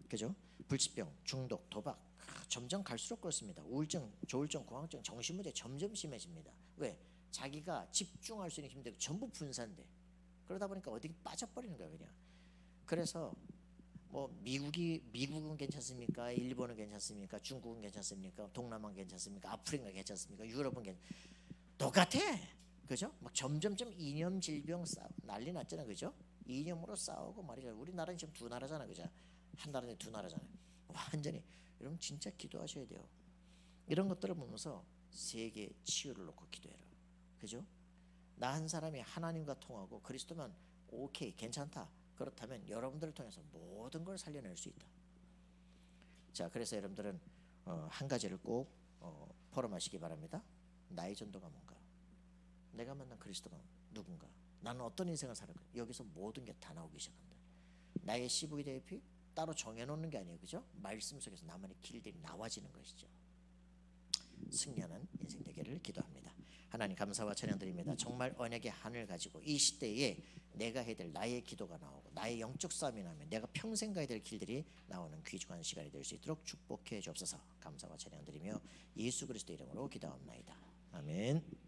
그죠? 불치병, 중독, 도박 점점 갈수록 그렇습니다. 우울증, 조울증, 공황증, 정신문제 점점 심해집니다. 왜? 자기가 집중할 수 있는 힘들고 전부 분산돼. 그러다 보니까 어디 빠져버리는 거야 그냥. 그래서 뭐 미국은 괜찮습니까? 일본은 괜찮습니까? 중국은 괜찮습니까? 동남아는 괜찮습니까? 아프리카 괜찮습니까? 유럽은 똑같아. 그죠? 막 점점점 이념 질병 난리 났잖아. 그죠? 이념으로 싸우고 말이죠. 우리나라는 지금 두 나라잖아. 그죠? 한 나라인데 두 나라잖아. 완전히. 여러분 진짜 기도하셔야 돼요. 이런 것들을 보면서 세계 치유를 놓고 기도해라. 그죠? 나 한 사람이 하나님과 통하고 그리스도만 오케이 괜찮다. 그렇다면 여러분들을 통해서 모든 걸 살려낼 수 있다. 자, 그래서 여러분들은 한 가지를 꼭 포럼하시기 바랍니다. 나의 전도가 뭔가? 내가 만난 그리스도가 누군가? 나는 어떤 인생을 살아가? 여기서 모든 게 다 나오기 시작한다. 나의 CVDP 따로 정해놓는 게 아니에요. 그죠? 말씀 속에서 나만의 길들이 나와지는 것이죠. 승리하는 인생 되기를 기도합니다. 하나님 감사와 찬양드립니다. 정말 언약의 한을 가지고 이 시대에 내가 해야 될 나의 기도가 나오고 나의 영적 싸움이 나면 내가 평생 가야 될 길들이 나오는 귀중한 시간이 될 수 있도록 축복해 주옵소서. 감사와 찬양드리며 예수 그리스도 이름으로 기도합나이다. 아멘.